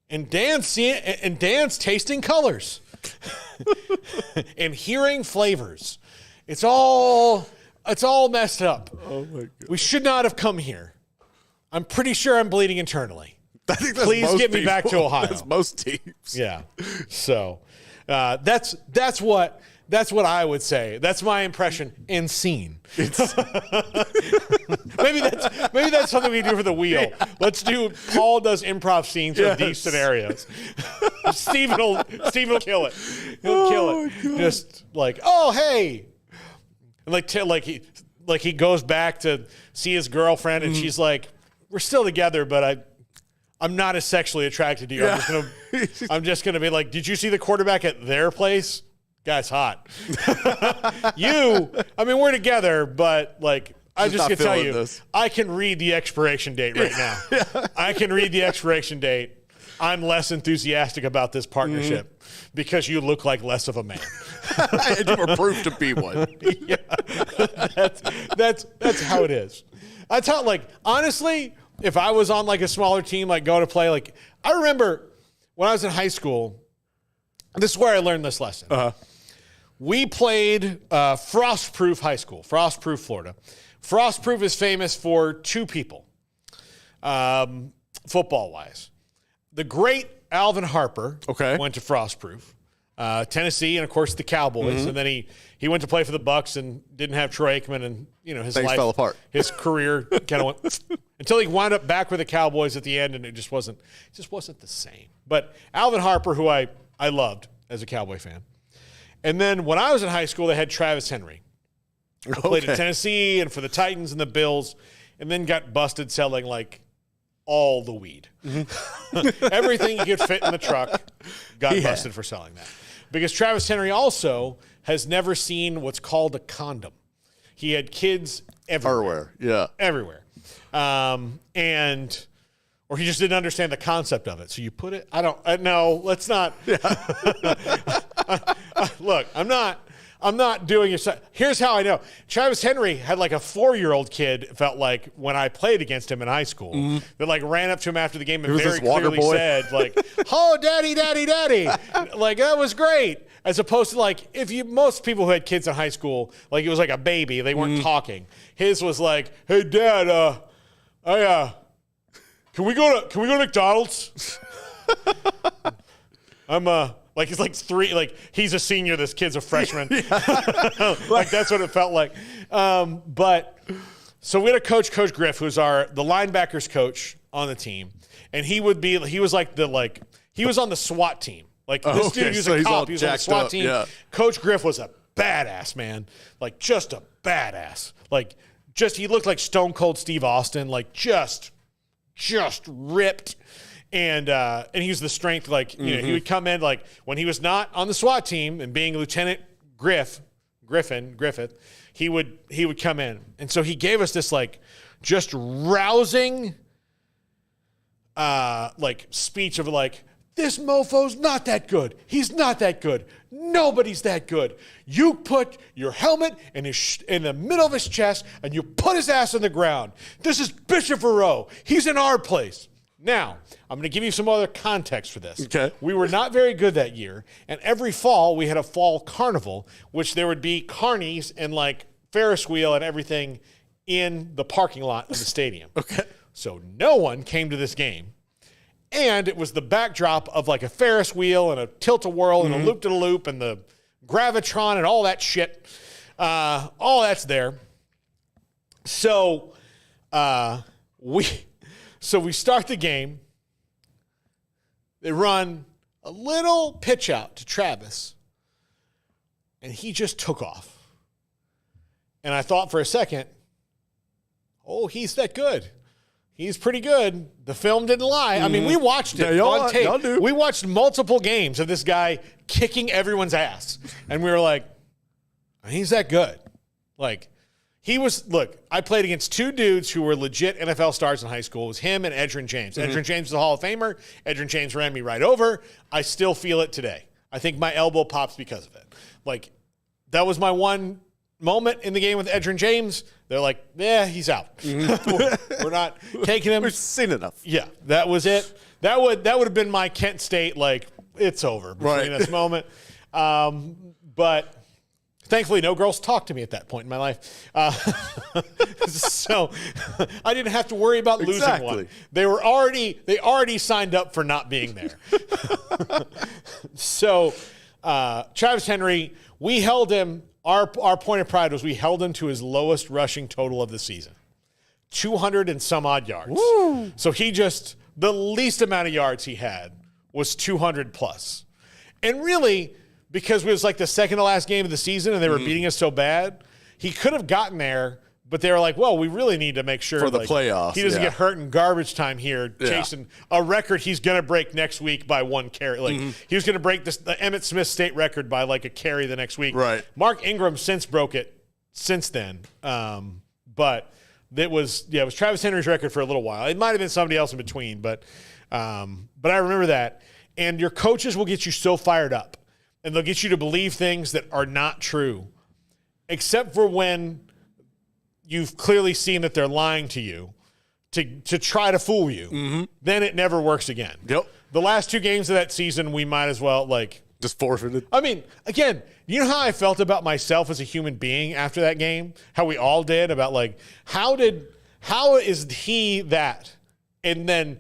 and Dan's tasting colors and hearing flavors. It's all messed up. Oh my God. We should not have come here. I'm pretty sure I'm bleeding internally. I think that's Please get me people. back to Ohio. That's most teams. Yeah. So that's what I would say. That's my impression and scene. maybe that's something we do for the wheel. Yeah. Let's do Paul does improv scenes of these scenarios. Steven will kill it. He'll kill it. God. Just like, oh hey. And like he goes back to see his girlfriend, and she's like, we're still together, but I'm not as sexually attracted to you. Yeah. I'm just gonna be like, did you see the quarterback at their place? Guy's hot. We're together, but like, I just can tell you, I can read the expiration date right now. Yeah. I can read the expiration date. I'm less enthusiastic about this partnership because you look like less of a man. And you were proved to be one. Yeah. That's how it is. That's how, like, honestly, if I was on like a smaller team, like go to play, like I remember when I was in high school, this is where I learned this lesson. Uh-huh. We played Frostproof High School, Frostproof, Florida. Frostproof is famous for two people, football-wise. The great Alvin Harper went to Frostproof, Tennessee, and of course the Cowboys. And then he went to play for the Bucs and didn't have Troy Aikman, and his life fell apart. His career kind of went until he wound up back with the Cowboys at the end, and it just wasn't the same. But Alvin Harper, who I loved as a Cowboy fan. And then when I was in high school, they had Travis Henry. Who played at Tennessee and for the Titans and the Bills, and then got busted selling like all the weed. Everything you could fit in the truck got busted for selling that. Because Travis Henry also has never seen what's called a condom. He had kids everywhere. Everywhere. Or he just didn't understand the concept of it. So you put it, no, let's not. Look, I'm not doing it. Here's how I know. Travis Henry had like a 4-year-old kid, it felt like, when I played against him in high school, that like ran up to him after the game and very clearly said like, oh, daddy, daddy, daddy. Like, that was great. As opposed to like, most people who had kids in high school, like it was like a baby, they weren't talking. His was like, hey dad, can we go to McDonald's? Like he's like 3, like he's a senior, this kid's a freshman. Like that's what it felt like. But so we had a Coach Griff, who's the linebackers coach on the team, and he was on the SWAT team. Like this dude, he was a cop, he was on the SWAT team. Yeah. Coach Griff was a badass, man. Like just a badass. Like he looked like Stone Cold Steve Austin, like just ripped. And he was the strength, like, he would come in, like, when he was not on the SWAT team and being Lieutenant Griffith, he would come in. And so he gave us this, like, just rousing, like, speech of, like, this mofo's not that good. He's not that good. Nobody's that good. You put your helmet in the middle of his chest, and you put his ass on the ground. This is Bishop Verreau. He's in our place. Now, I'm going to give you some other context for this. Okay. We were not very good that year, and every fall we had a fall carnival, which there would be carnies and like Ferris wheel and everything in the parking lot of the stadium. Okay. So no one came to this game, and it was the backdrop of like a Ferris wheel and a tilt-a-whirl and a loop-de-loop and the Gravitron and all that shit. All that's there. So we start the game. They run a little pitch out to Travis and he just took off. And I thought for a second, oh, he's that good. He's pretty good. The film didn't lie. I mean, we watched it on tape. We watched multiple games of this guy kicking everyone's ass. And we were like, he's that good. Like, I played against two dudes who were legit NFL stars in high school. It was him and Edgerrin James. Edgerrin James is a Hall of Famer. Edgerrin James ran me right over. I still feel it today. I think my elbow pops because of it. Like, that was my one moment in the game with Edgerrin James. They're like, yeah, he's out. We're not taking him. We've seen enough. Yeah, that was it. That would have been my Kent State, like, it's over between this moment. But thankfully, no girls talked to me at that point in my life. So I didn't have to worry about losing one. They already signed up for not being there. So Travis Henry, we held him. Our point of pride was we held him to his lowest rushing total of the season, 200 and some odd yards. Woo. So the least amount of yards he had was 200 plus. And really, because it was like the second to last game of the season and they were beating us so bad, he could have gotten there, but they were like, well, we really need to make sure for the playoffs. He doesn't get hurt in garbage time here, chasing a record he's going to break next week by one carry. Like he was going to break the Emmitt Smith state record by like a carry the next week. Right. Mark Ingram since broke it since then. But it was Travis Henry's record for a little while. It might have been somebody else in between, but I remember that. And your coaches will get you so fired up, and they'll get you to believe things that are not true, except for when you've clearly seen that they're lying to you to try to fool you. Then it never works again. Yep. The last two games of that season, we might as well just forfeited. I mean, again, you know how I felt about myself as a human being after that game? How we all did about how is he that? And then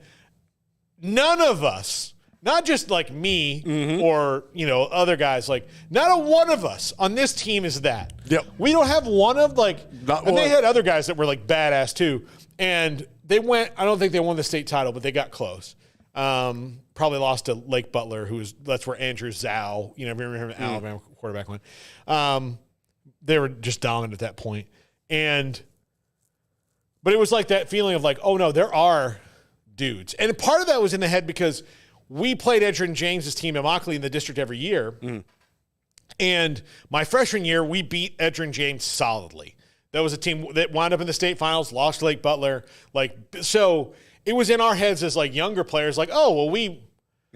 none of us, not just like me or, other guys, not a one of us on this team is that. Yep. We don't have one of they had other guys that were badass too. And they went, I don't think they won the state title, but they got close. Probably lost to Lake Butler, that's where Andrew Zhao, remember him, Alabama quarterback went. They were just dominant at that point. But it was like that feeling of oh no, there are dudes. And part of that was in the head because we played Edgerrin James' team at Immokalee in the district every year. And my freshman year, we beat Edgerrin James solidly. That was a team that wound up in the state finals, lost to Lake Butler. So it was in our heads as younger players, we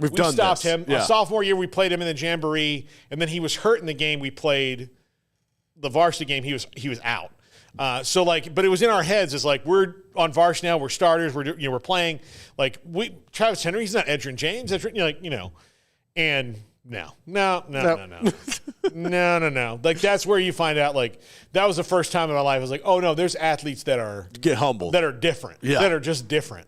stopped him. Yeah. Our sophomore year, we played him in the Jamboree, and then he was hurt in the game we played, the varsity game. He was out. But it was in our heads as we're on varsity now, we're starters, we're playing. Travis Henry, he's not Edgerrin James. And no. That's where you find out, that was the first time in my life I was oh no, there's athletes that get humbled. That are different. Yeah. That are just different.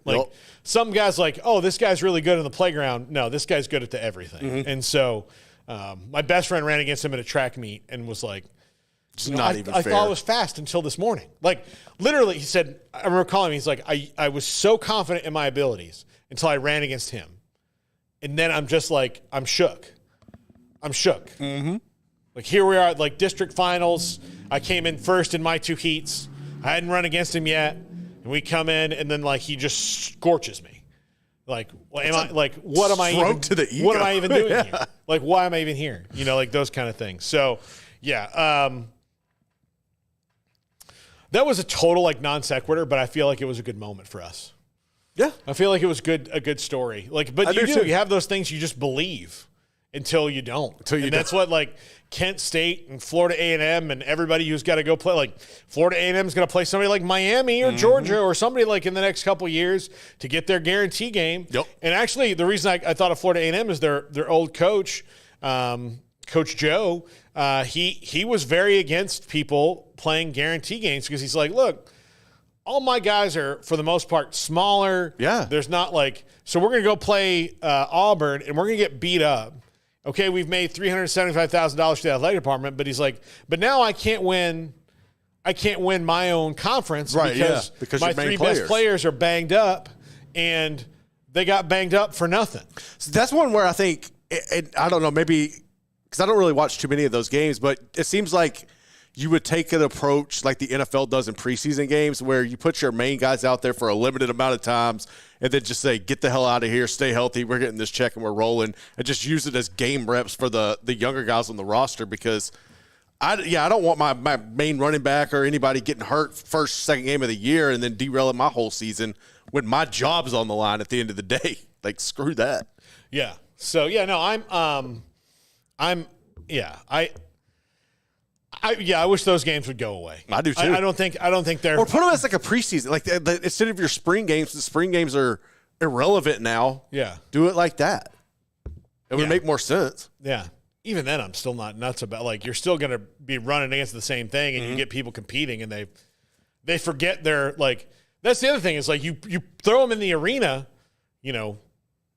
Some guys oh, this guy's really good in the playground. No, this guy's good at everything. And so my best friend ran against him at a track meet and was I thought I was fast until this morning. Literally, he said, I remember calling him, he's I was so confident in my abilities until I ran against him. And then I'm just I'm shook. Here we are at district finals. I came in first in my two heats. I hadn't run against him yet. And we come in and then he just scorches me. What am I even doing here? Why am I even here? Those kind of things. So yeah. That was a total non sequitur, but I feel it was a good moment for us. Yeah. I feel it was a good story. But you have those things you just believe until you don't. That's what Kent State and Florida A&M and everybody who's got to go play, Florida A&M is going to play somebody like Miami or Georgia or somebody in the next couple years to get their guarantee game. Yep. And actually the reason I thought of Florida A&M is their old coach, Coach Joe, he was very against people playing guarantee games because he's look, all my guys are, for the most part, smaller. Yeah. There's not so we're going to go play Auburn, and we're going to get beat up. Okay, we've made $375,000 to the athletic department, but he's but now I can't win my own conference because my three best players are banged up, and they got banged up for nothing. So that's one where I think, I don't know, maybe because I don't really watch too many of those games, but it seems like you would take an approach like the NFL does in preseason games where you put your main guys out there for a limited amount of times and then just say, get the hell out of here, stay healthy, we're getting this check and we're rolling, and just use it as game reps for the younger guys on the roster because I don't want my main running back or anybody getting hurt first, second game of the year and then derailing my whole season when my job's on the line at the end of the day. Like, screw that. Yeah. So, yeah, no, I wish those games would go away. I do too. I don't think they're. Or put them as like a preseason. Like instead of your spring games, the spring games are irrelevant now. Yeah. Do it like that. It would make more sense. Yeah. Even then, I'm still not nuts about, like, you're still going to be running against the same thing and you get people competing and they forget their, like, that's the other thing is, like, you throw them in the arena, you know,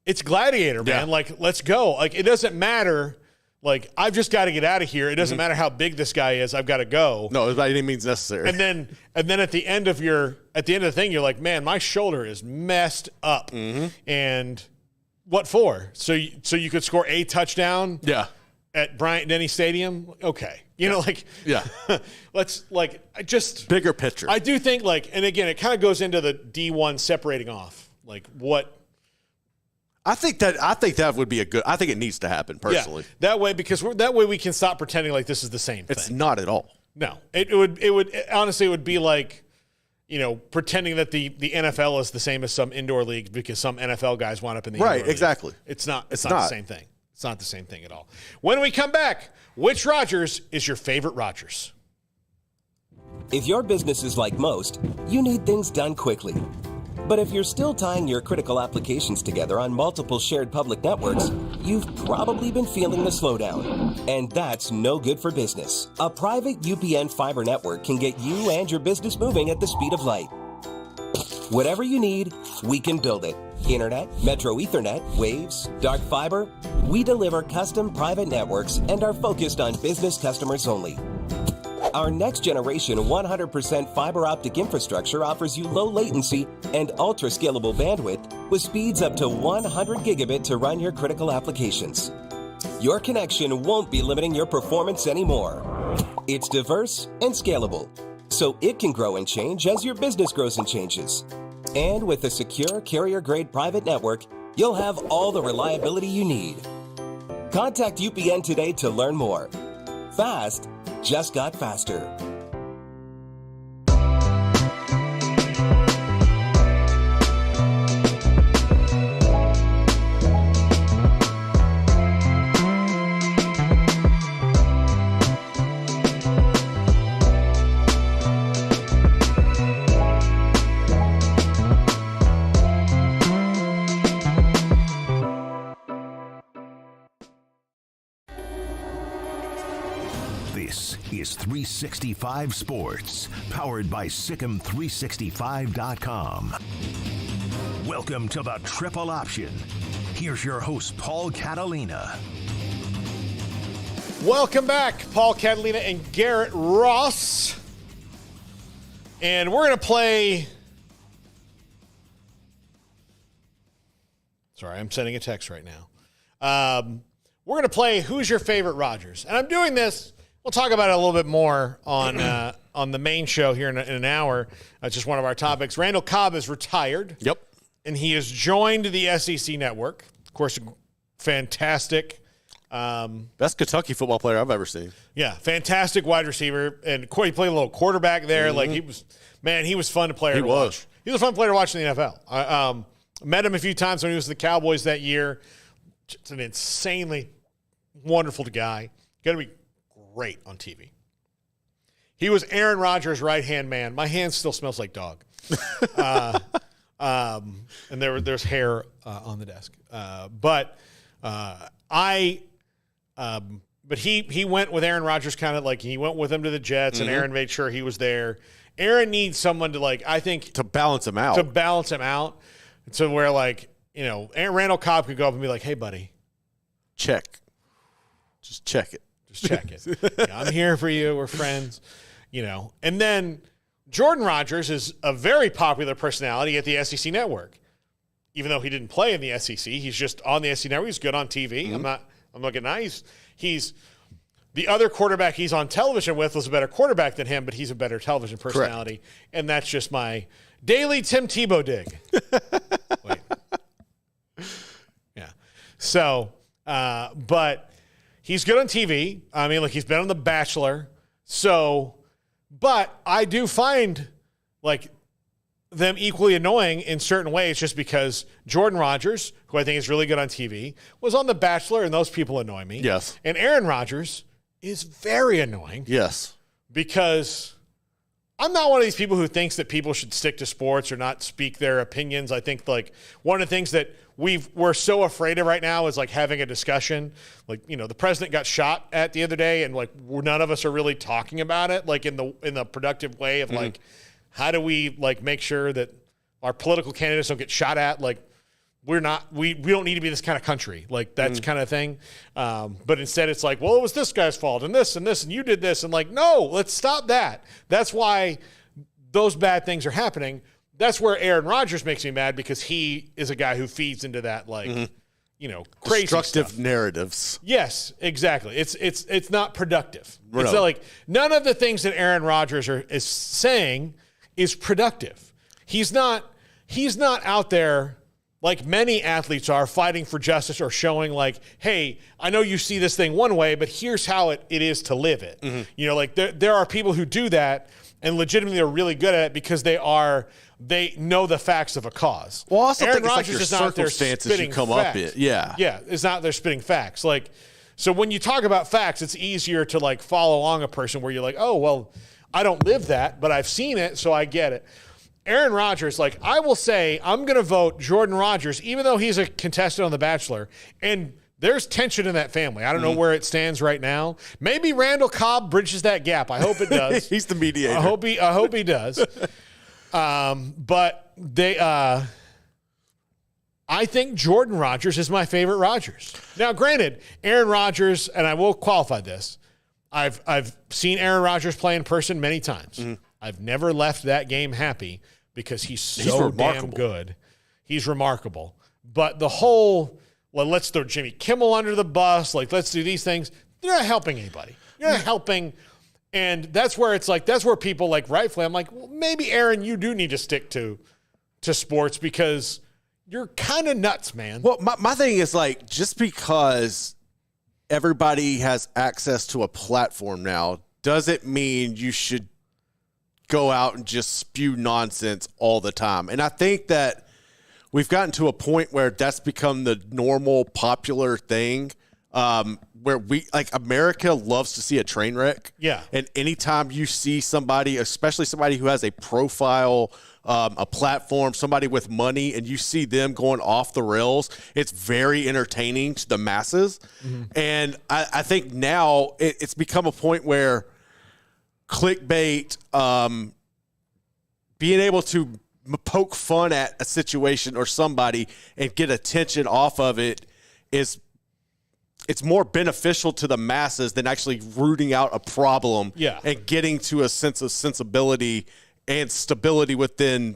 it's gladiator, man. Yeah. Like, let's go. Like, it doesn't matter. Like, I've just got to get out of here. It doesn't matter how big this guy is. I've got to go. No, by any means necessary. And then at the end of the thing, you're like, man, my shoulder is messed up. And what for? So you could score a touchdown. Yeah. At Bryant-Denny Stadium. Okay, let's just bigger picture. I do think and again, it kind of goes into the D1 separating off. Like what? I think that would be I think it needs to happen personally. Yeah, that way that way we can stop pretending like this is the same thing. It's not at all. No, it would honestly it would be like, pretending that the NFL is the same as some indoor leagues because some NFL guys wind up in the right. Indoor Exactly. League. It's not the same thing. It's not the same thing at all. When we come back, which Rodgers is your favorite Rodgers? If your business is like most, you need things done quickly. But if you're still tying your critical applications together on multiple shared public networks, you've probably been feeling the slowdown. And that's no good for business. A private UPN fiber network can get you and your business moving at the speed of light. Whatever you need, we can build it. Internet, Metro Ethernet, Waves, dark fiber. We deliver custom private networks and are focused on business customers only. Our next generation 100% fiber optic infrastructure offers you low latency and ultra scalable bandwidth with speeds up to 100 gigabit to run your critical applications. Your connection won't be limiting your performance anymore. It's diverse and scalable, so it can grow and change as your business grows and changes. And with a secure carrier-grade private network, you'll have all the reliability you need. Contact UPN today to learn more. Fast just got faster. This is 365 Sports, powered by Sikkim365.com. Welcome to the Triple Option. Here's your host, Paul Catalina. Welcome back, Paul Catalina and Garrett Ross. And we're going to play... Sorry, I'm sending a text right now. We're going to play Who's Your Favorite Rodgers? And I'm doing this... We'll talk about it a little bit more on the main show here in an hour. That's just one of our topics. Randall Cobb is retired. Yep. And he has joined the SEC network. Of course, fantastic. Best Kentucky football player I've ever seen. Yeah, fantastic wide receiver. And he played a little quarterback there. Mm-hmm. Like, he was fun to play. He was a fun player to watch in the NFL. I met him a few times when he was with the Cowboys that year. Just an insanely wonderful guy. Going to be great on TV. He was Aaron Rodgers' right-hand man. My hand still smells like dog. And there's hair on the desk. But he went with Aaron Rodgers, kind of like he went with him to the Jets, and Aaron made sure he was there. Aaron needs someone to balance him out. So where Randall Cobb could go up and be like, "Hey, buddy, just check it. Just check it. Yeah, I'm here for you. We're friends." And then Jordan Rodgers is a very popular personality at the SEC network. Even though he didn't play in the SEC, he's just on the SEC network. He's good on TV. I'm I'm looking nice. He's the other quarterback he's on television with was a better quarterback than him, but he's a better television personality. Correct. And that's just my daily Tim Tebow dig. Wait. Yeah. So, but he's good on TV. I mean, like he's been on The Bachelor. So, but I do find like them equally annoying in certain ways just because Jordan Rodgers, who I think is really good on TV, was on The Bachelor, and those people annoy me. Yes. And Aaron Rodgers is very annoying. Yes. Because I'm not one of these people who thinks that people should stick to sports or not speak their opinions. I think like one of the things that we're so afraid of right now is like having a discussion. Like, you know, the president got shot at the other day, and like none of us are really talking about it like in the productive way of like, how do we like make sure that our political candidates don't get shot at? Like we don't need to be this kind of country. Like that's kind of thing. But instead it's like, well, it was this guy's fault and this and this, and you did this. And like, no, let's stop that. That's why those bad things are happening. That's where Aaron Rodgers makes me mad because he is a guy who feeds into that, like, you know, crazy destructive stuff. Narratives. Yes, exactly. It's not productive. No. It's not like none of the things that Aaron Rodgers is saying is productive. He's not out there like many athletes are fighting for justice or showing like, hey, I know you see this thing one way, but here's how it is to live it. You know, like there are people who do that and legitimately are really good at it because they know the facts of a cause. Well, I also Aaron think Rodgers it's like your circumstances you come facts. up in. Yeah. Yeah, it's not they're spitting facts. Like, so when you talk about facts, it's easier to like follow along a person where you're like, oh, well, I don't live that, but I've seen it, so I get it. Aaron Rodgers, like, I will say I'm going to vote Jordan Rodgers, even though he's a contestant on The Bachelor, and there's tension in that family. I don't know where it stands right now. Maybe Randall Cobb bridges that gap. I hope it does. He's the mediator. I hope he does. But I think Jordan Rodgers is my favorite Rodgers. Now, granted, Aaron Rodgers, and I will qualify this, I've seen Aaron Rodgers play in person many times. I've never left that game happy because he's so damn good. He's remarkable. But the whole, well, let's throw Jimmy Kimmel under the bus, like let's do these things, you're not helping anybody. You're not helping. And that's where it's like, that's where people like rightfully, I'm like, well, maybe Aaron, you do need to stick to sports because you're kind of nuts, man. Well, my thing is like, just because everybody has access to a platform now, doesn't mean you should go out and just spew nonsense all the time. And I think that we've gotten to a point where that's become the normal, popular thing, where America loves to see a train wreck. Yeah. And anytime you see somebody, especially somebody who has a profile, a platform, somebody with money, and you see them going off the rails, it's very entertaining to the masses. And I think now it's become a point where clickbait, being able to poke fun at a situation or somebody and get attention off of it it's more beneficial to the masses than actually rooting out a problem and getting to a sense of sensibility and stability within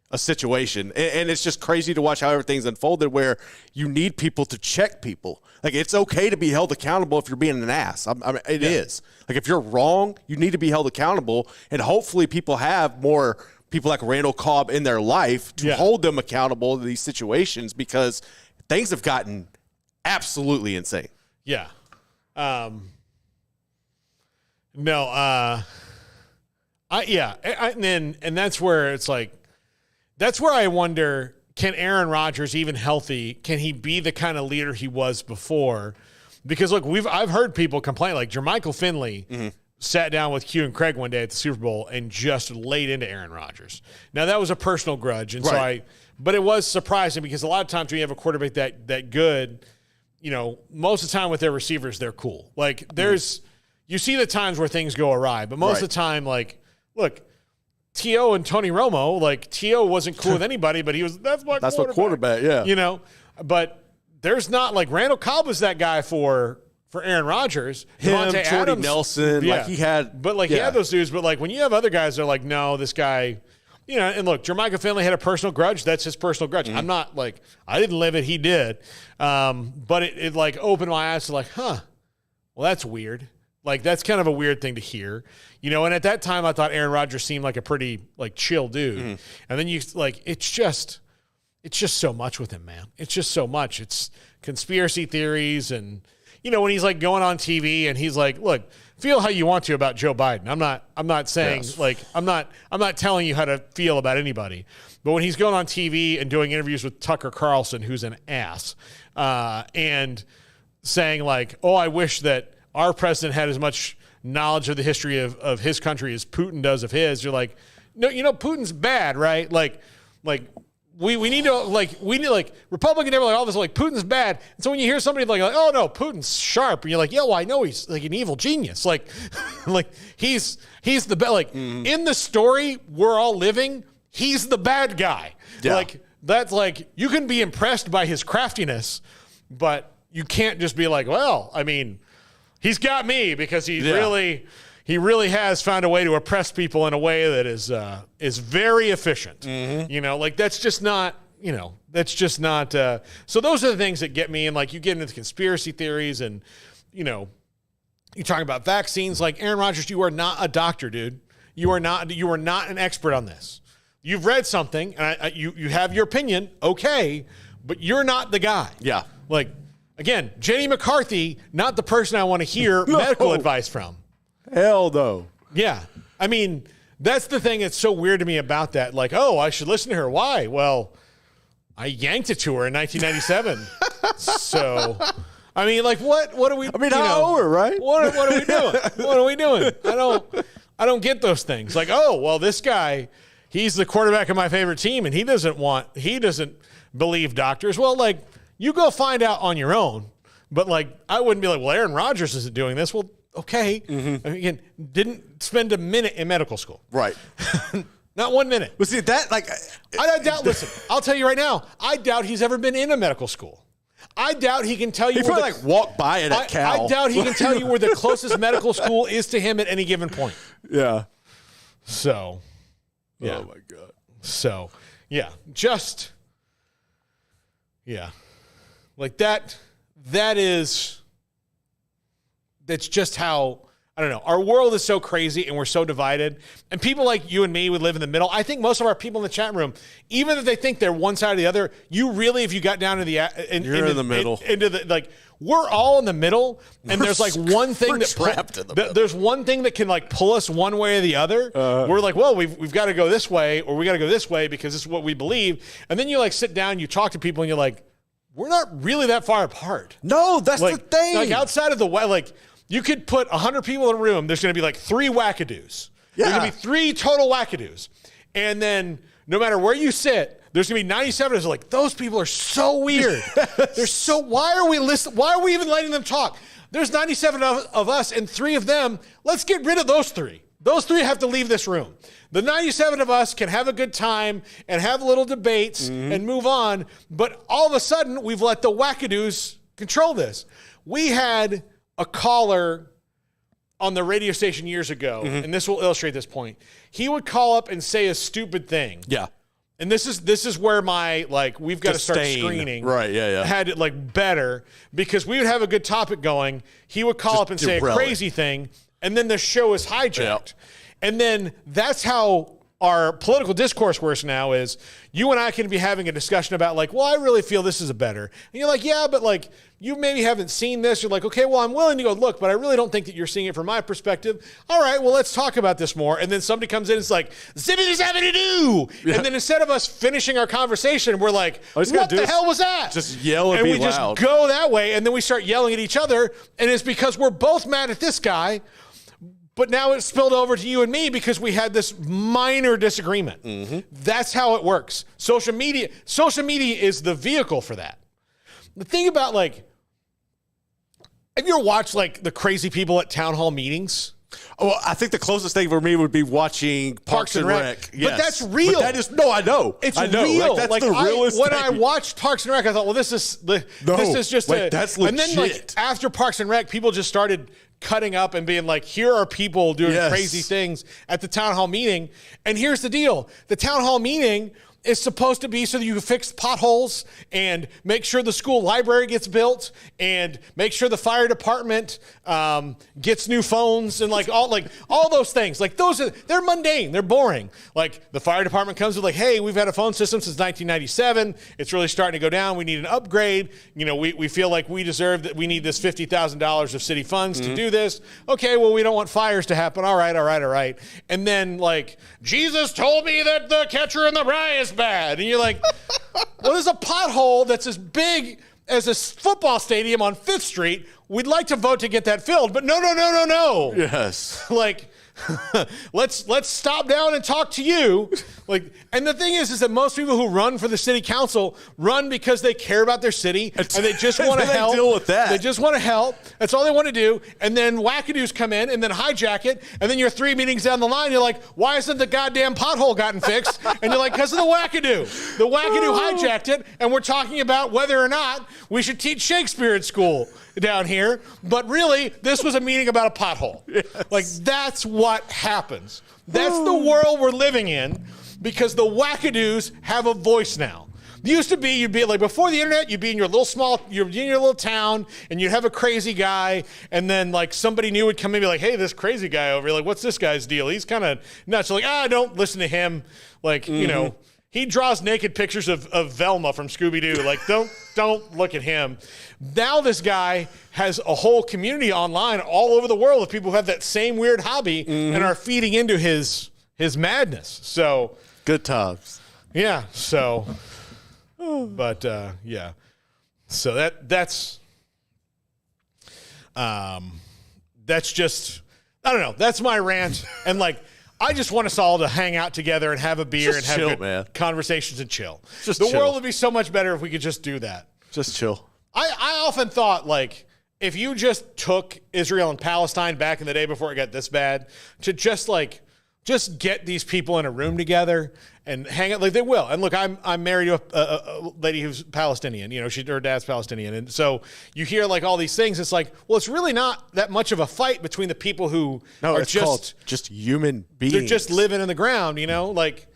a situation. And it's just crazy to watch how everything's unfolded where you need people to check people. Like, it's okay to be held accountable if you're being an ass. It is. Like, if you're wrong, you need to be held accountable. And hopefully people have more people like Randall Cobb in their life to hold them accountable to these situations because things have gotten absolutely insane. Yeah. And that's where it's like, that's where I wonder, can Aaron Rodgers, even healthy, can he be the kind of leader he was before? Because look, I've heard people complain, like Jermichael Finley sat down with Q and Craig one day at the Super Bowl and just laid into Aaron Rodgers. Now that was a personal grudge, and but it was surprising because a lot of times when you have a quarterback that good, you know, most of the time with their receivers, they're cool. Like you see the times where things go awry, but most of the time, like, look, T.O. and Tony Romo, like T.O. wasn't cool with anybody, but that's my quarterback, yeah. You know, but there's not, like, Randall Cobb was that guy for Aaron Rodgers. Him, Devontae Jordy Adams, Nelson, like he had. But, like, he had those dudes, but, like, when you have other guys that are like, no, this guy, you know, and look, Jermichael Finley had a personal grudge. That's his personal grudge. I'm not like, I didn't live it. He did. But it like opened my eyes to like, well, that's weird. Like, that's kind of a weird thing to hear, you know? And at that time I thought Aaron Rodgers seemed like a pretty like chill dude. And then you like, it's just so much with him, man. It's just so much. It's conspiracy theories. And, you know, when he's like going on TV and he's like, look, feel how you want to about Joe Biden. I'm not saying like, I'm not telling you how to feel about anybody, but when he's going on TV and doing interviews with Tucker Carlson, who's an ass, and saying like, oh, I wish that our president had as much knowledge of the history of his country as Putin does of his. You're like, no, you know, Putin's bad, right? Like we need to Republican never like all this, like Putin's bad. And so when you hear somebody like, oh no, Putin's sharp, and you're like, yeah, well, I know he's like an evil genius. Like, like he's the bad, like in the story we're all living, he's the bad guy. Yeah. Like that's like, you can be impressed by his craftiness, but you can't just be like, well, I mean, he's got me because he really has found a way to oppress people in a way that is very efficient. You know, like that's just not, you know, that's just not. So those are the things that get me. And like you get into conspiracy theories and, you know, you're talking about vaccines. Like Aaron Rodgers, you are not a doctor, dude. You are not an expert on this. You've read something and you have your opinion. Okay. But you're not the guy. Yeah. Like, again, Jenny McCarthy, not the person I want to hear medical advice from. Hell no. Yeah. I mean, that's the thing that's so weird to me about that. Like, oh, I should listen to her. Why? Well, I yanked it to her in 1997. So, I mean, like, what are we? I mean, how old, right? What are we doing? What are we doing? I don't get those things. Like, oh, well, this guy, he's the quarterback of my favorite team, and he doesn't believe doctors. Well, like, you go find out on your own. But like, I wouldn't be like, well, Aaron Rodgers isn't doing this. Well, okay. Again, didn't spend a minute in medical school. Right. Not 1 minute. But see, that, like, I doubt, listen, I'll tell you right now, I doubt he's ever been in a medical school. I doubt he can tell you. He probably like walked by it at Cal. I doubt he can tell you where the closest medical school is to him at any given point. Yeah. So, yeah. Oh my God. So, yeah, like that's just how, I don't know. Our world is so crazy and we're so divided. And people like you and me would live in the middle. I think most of our people in the chat room, even if they think they're one side or the other, you really, if you got down to the you're in the middle. Into the, like, we're all in the middle, and there's like one thing there's one thing that can like pull us one way or the other. We're like, well, we've got to go this way, or we got to go this way because this is what we believe. And then you like sit down, you talk to people, and you're like, we're not really that far apart. No, that's like, the thing. Like outside of the way, like you could put 100 people in a room. There's going to be like 3 wackadoos. Yeah. There's going to be 3 total wackadoos. And then no matter where you sit, there's going to be 97 is like, those people are so weird. They're so, why are we even letting them talk? There's 97 of us and 3 of them. Let's get rid of those 3. Those 3 have to leave this room. The 97 of us can have a good time and have little debates and move on. But all of a sudden, we've let the wackadoos control this. We had a caller on the radio station years ago, and this will illustrate this point. He would call up and say a stupid thing. Yeah. And this is where my, like, we've got to start screening. Right, yeah. Had it, like, better, because we would have a good topic going. He would call up and say a crazy thing, and then the show is hijacked. Yep. And then that's how our political discourse works now is you and I can be having a discussion about like, well, I really feel this is a better. And you're like, yeah, but like you maybe haven't seen this. You're like, okay, well, I'm willing to go look, but I really don't think that you're seeing it from my perspective. All right, well, let's talk about this more. And then somebody comes in and it's like, zippity-zappity-doo. Yeah. And then instead of us finishing our conversation, we're like, what the hell was that? Just yell and be loud. And we just go that way. And then we start yelling at each other. And it's because we're both mad at this guy. But now it's spilled over to you and me because we had this minor disagreement. That's how it works. Social media is the vehicle for that. The thing about like, have you ever watched like the crazy people at town hall meetings? Oh, I think the closest thing for me would be watching Parks and Rec. Yes. But that's real. But that is I know. It's I know. real. Like, that's the realest when thing. I watched Parks and Rec, I thought, well, this is just that's legit. And then like after Parks and Rec, people just started cutting up and being like, here are people doing crazy things at the town hall meeting. And here's the deal. The town hall meeting is supposed to be so that you can fix potholes and make sure the school library gets built and make sure the fire department gets new phones and like all those things. Like they're mundane. They're boring. Like the fire department comes with like, hey, we've had a phone system since 1997. It's really starting to go down. We need an upgrade. You know, we feel like we deserve that. We need this $50,000 of city funds to do this. Okay, well, we don't want fires to happen. All right. And then like, Jesus told me that the Catcher in the Rye is bad. And you're like, well, there's a pothole that's as big as a football stadium on 5th Street. We'd like to vote to get that filled, but no. Yes. Like, let's stop down and talk to you. Like, and the thing is that most people who run for the city council run because they care about their city and they just want to help. Deal with that. They just want to help. That's all they want to do. And then wackadoos come in and then hijack it. And then you're 3 meetings down the line. You're like, why isn't the goddamn pothole gotten fixed? And you're like, because of the wackadoo. The wackadoo hijacked it. And we're talking about whether or not we should teach Shakespeare at school down here. But really, this was a meeting about a pothole. Yes. Like, that's what happens. That's the world we're living in because the wackadoos have a voice now. Used to be, you'd be like, before the internet, you'd be in your little town, and you'd have a crazy guy, and then like somebody new would come in and be like, hey, this crazy guy over here, like, what's this guy's deal? He's kind of nuts. Like, don't listen to him. Like, you know, he draws naked pictures of Velma from Scooby-Doo. Like, don't look at him. Now this guy has a whole community online all over the world of people who have that same weird hobby and are feeding into his madness. So good times. Yeah. So, but yeah. So that's just, I don't know. That's my rant. And like, I just want us all to hang out together and have a beer just and have chill, conversations and chill. Just the chill. world would be so much better if we could just do that. Just chill. I often thought, like, if you just took Israel and Palestine back in the day before it got this bad, to just get these people in a room together and hang out, like they will. And look, I'm married to a lady who's Palestinian. You know, her dad's Palestinian, and so you hear like all these things. It's like, well, it's really not that much of a fight between the people who are just human beings. They're just living in the ground. You know, like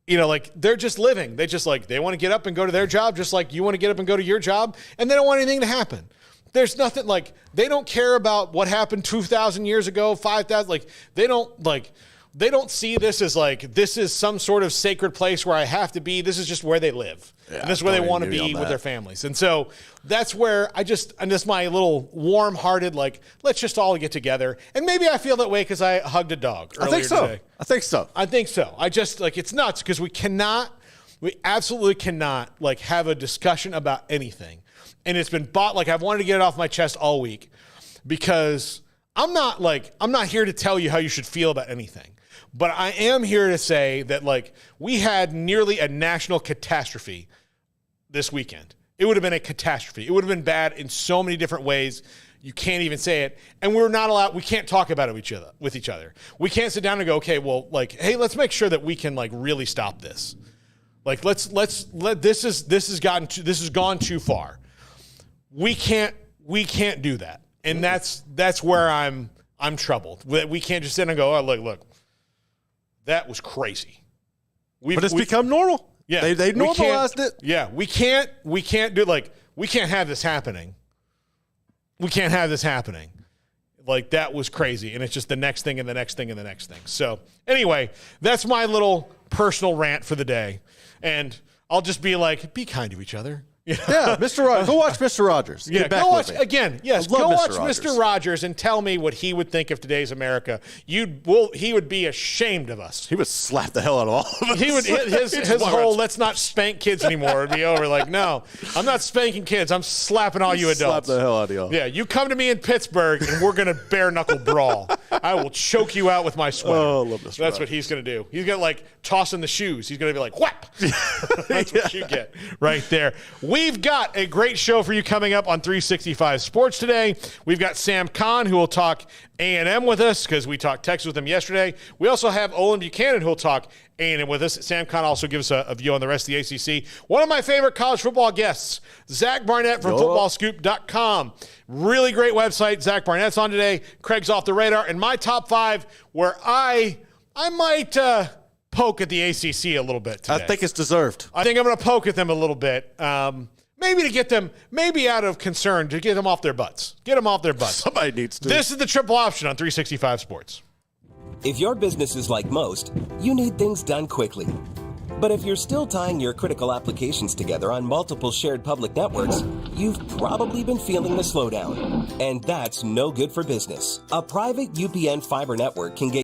they're just living. They just like, they want to get up and go to their job just like you want to get up and go to your job, and they don't want anything to happen. There's nothing, like, they don't care about what happened 2,000 years ago, 5,000. Like, they don't see this as like, this is some sort of sacred place where I have to be. This is just where they live. Yeah, and this is where they want to be with their families. And so that's where and just my little warm-hearted, like, let's just all get together. And maybe I feel that way because I hugged a dog earlier today. I think so. I just, like, it's nuts because we absolutely cannot, like, have a discussion about anything. And it's been like, I've wanted to get it off my chest all week because I'm not here to tell you how you should feel about anything. But I am here to say that, like, we had nearly a national catastrophe this weekend. It would have been a catastrophe. It would have been bad in so many different ways. You can't even say it. And we're not allowed, we can't talk about it with each other. We can't sit down and go, okay, well, like, hey, let's make sure that we can, like, really stop this. Like, this has gone too far. We can't do that. And that's where I'm troubled. We can't just sit and go, oh, look, that was crazy. But it's become normal. Yeah. They normalized it. Yeah. We can't do, like, we can't have this happening. We can't have this happening. Like, that was crazy. And it's just the next thing and the next thing and the next thing. So anyway, that's my little personal rant for the day. And I'll just be like, be kind to each other. Yeah, Mr. Rogers. Go watch Mr. Rogers. Yeah, go watch again. Yes, go watch Mr. Rogers and tell me what he would think of today's America. He would be ashamed of us. He would slap the hell out of all of us. He would his whole let's not spank kids anymore would be over. Like, no, I'm not spanking kids. I'm slapping all you adults. Slap the hell out of y'all. Yeah, you come to me in Pittsburgh and we're gonna bare knuckle brawl. I will choke you out with my sweater. Oh, I love this. That's what he's going to do. He's going to like toss in the shoes. He's going to be like, whap. That's what you get right there. We've got a great show for you coming up on 365 Sports today. We've got Sam Kahn, who will talk A&M with us because we talked Texas with him yesterday. We also have Olin Buchanan, who will talk A&M with us. Sam Kahn also gives us a view on the rest of the ACC. One of my favorite college football guests, Zach Barnett from footballscoop.com. Really great website. Zach Barnett's on today. Craig's off the radar. And my top 5 where I might poke at the ACC a little bit today. I think it's deserved. I think I'm going to poke at them a little bit. Maybe to get them, maybe out of concern, to get them off their butts. Get them off their butts. Somebody needs to. This is the triple option on 365 Sports. If your business is like most, you need things done quickly. But if you're still tying your critical applications together on multiple shared public networks, you've probably been feeling the slowdown. And that's no good for business. A private UPN fiber network can get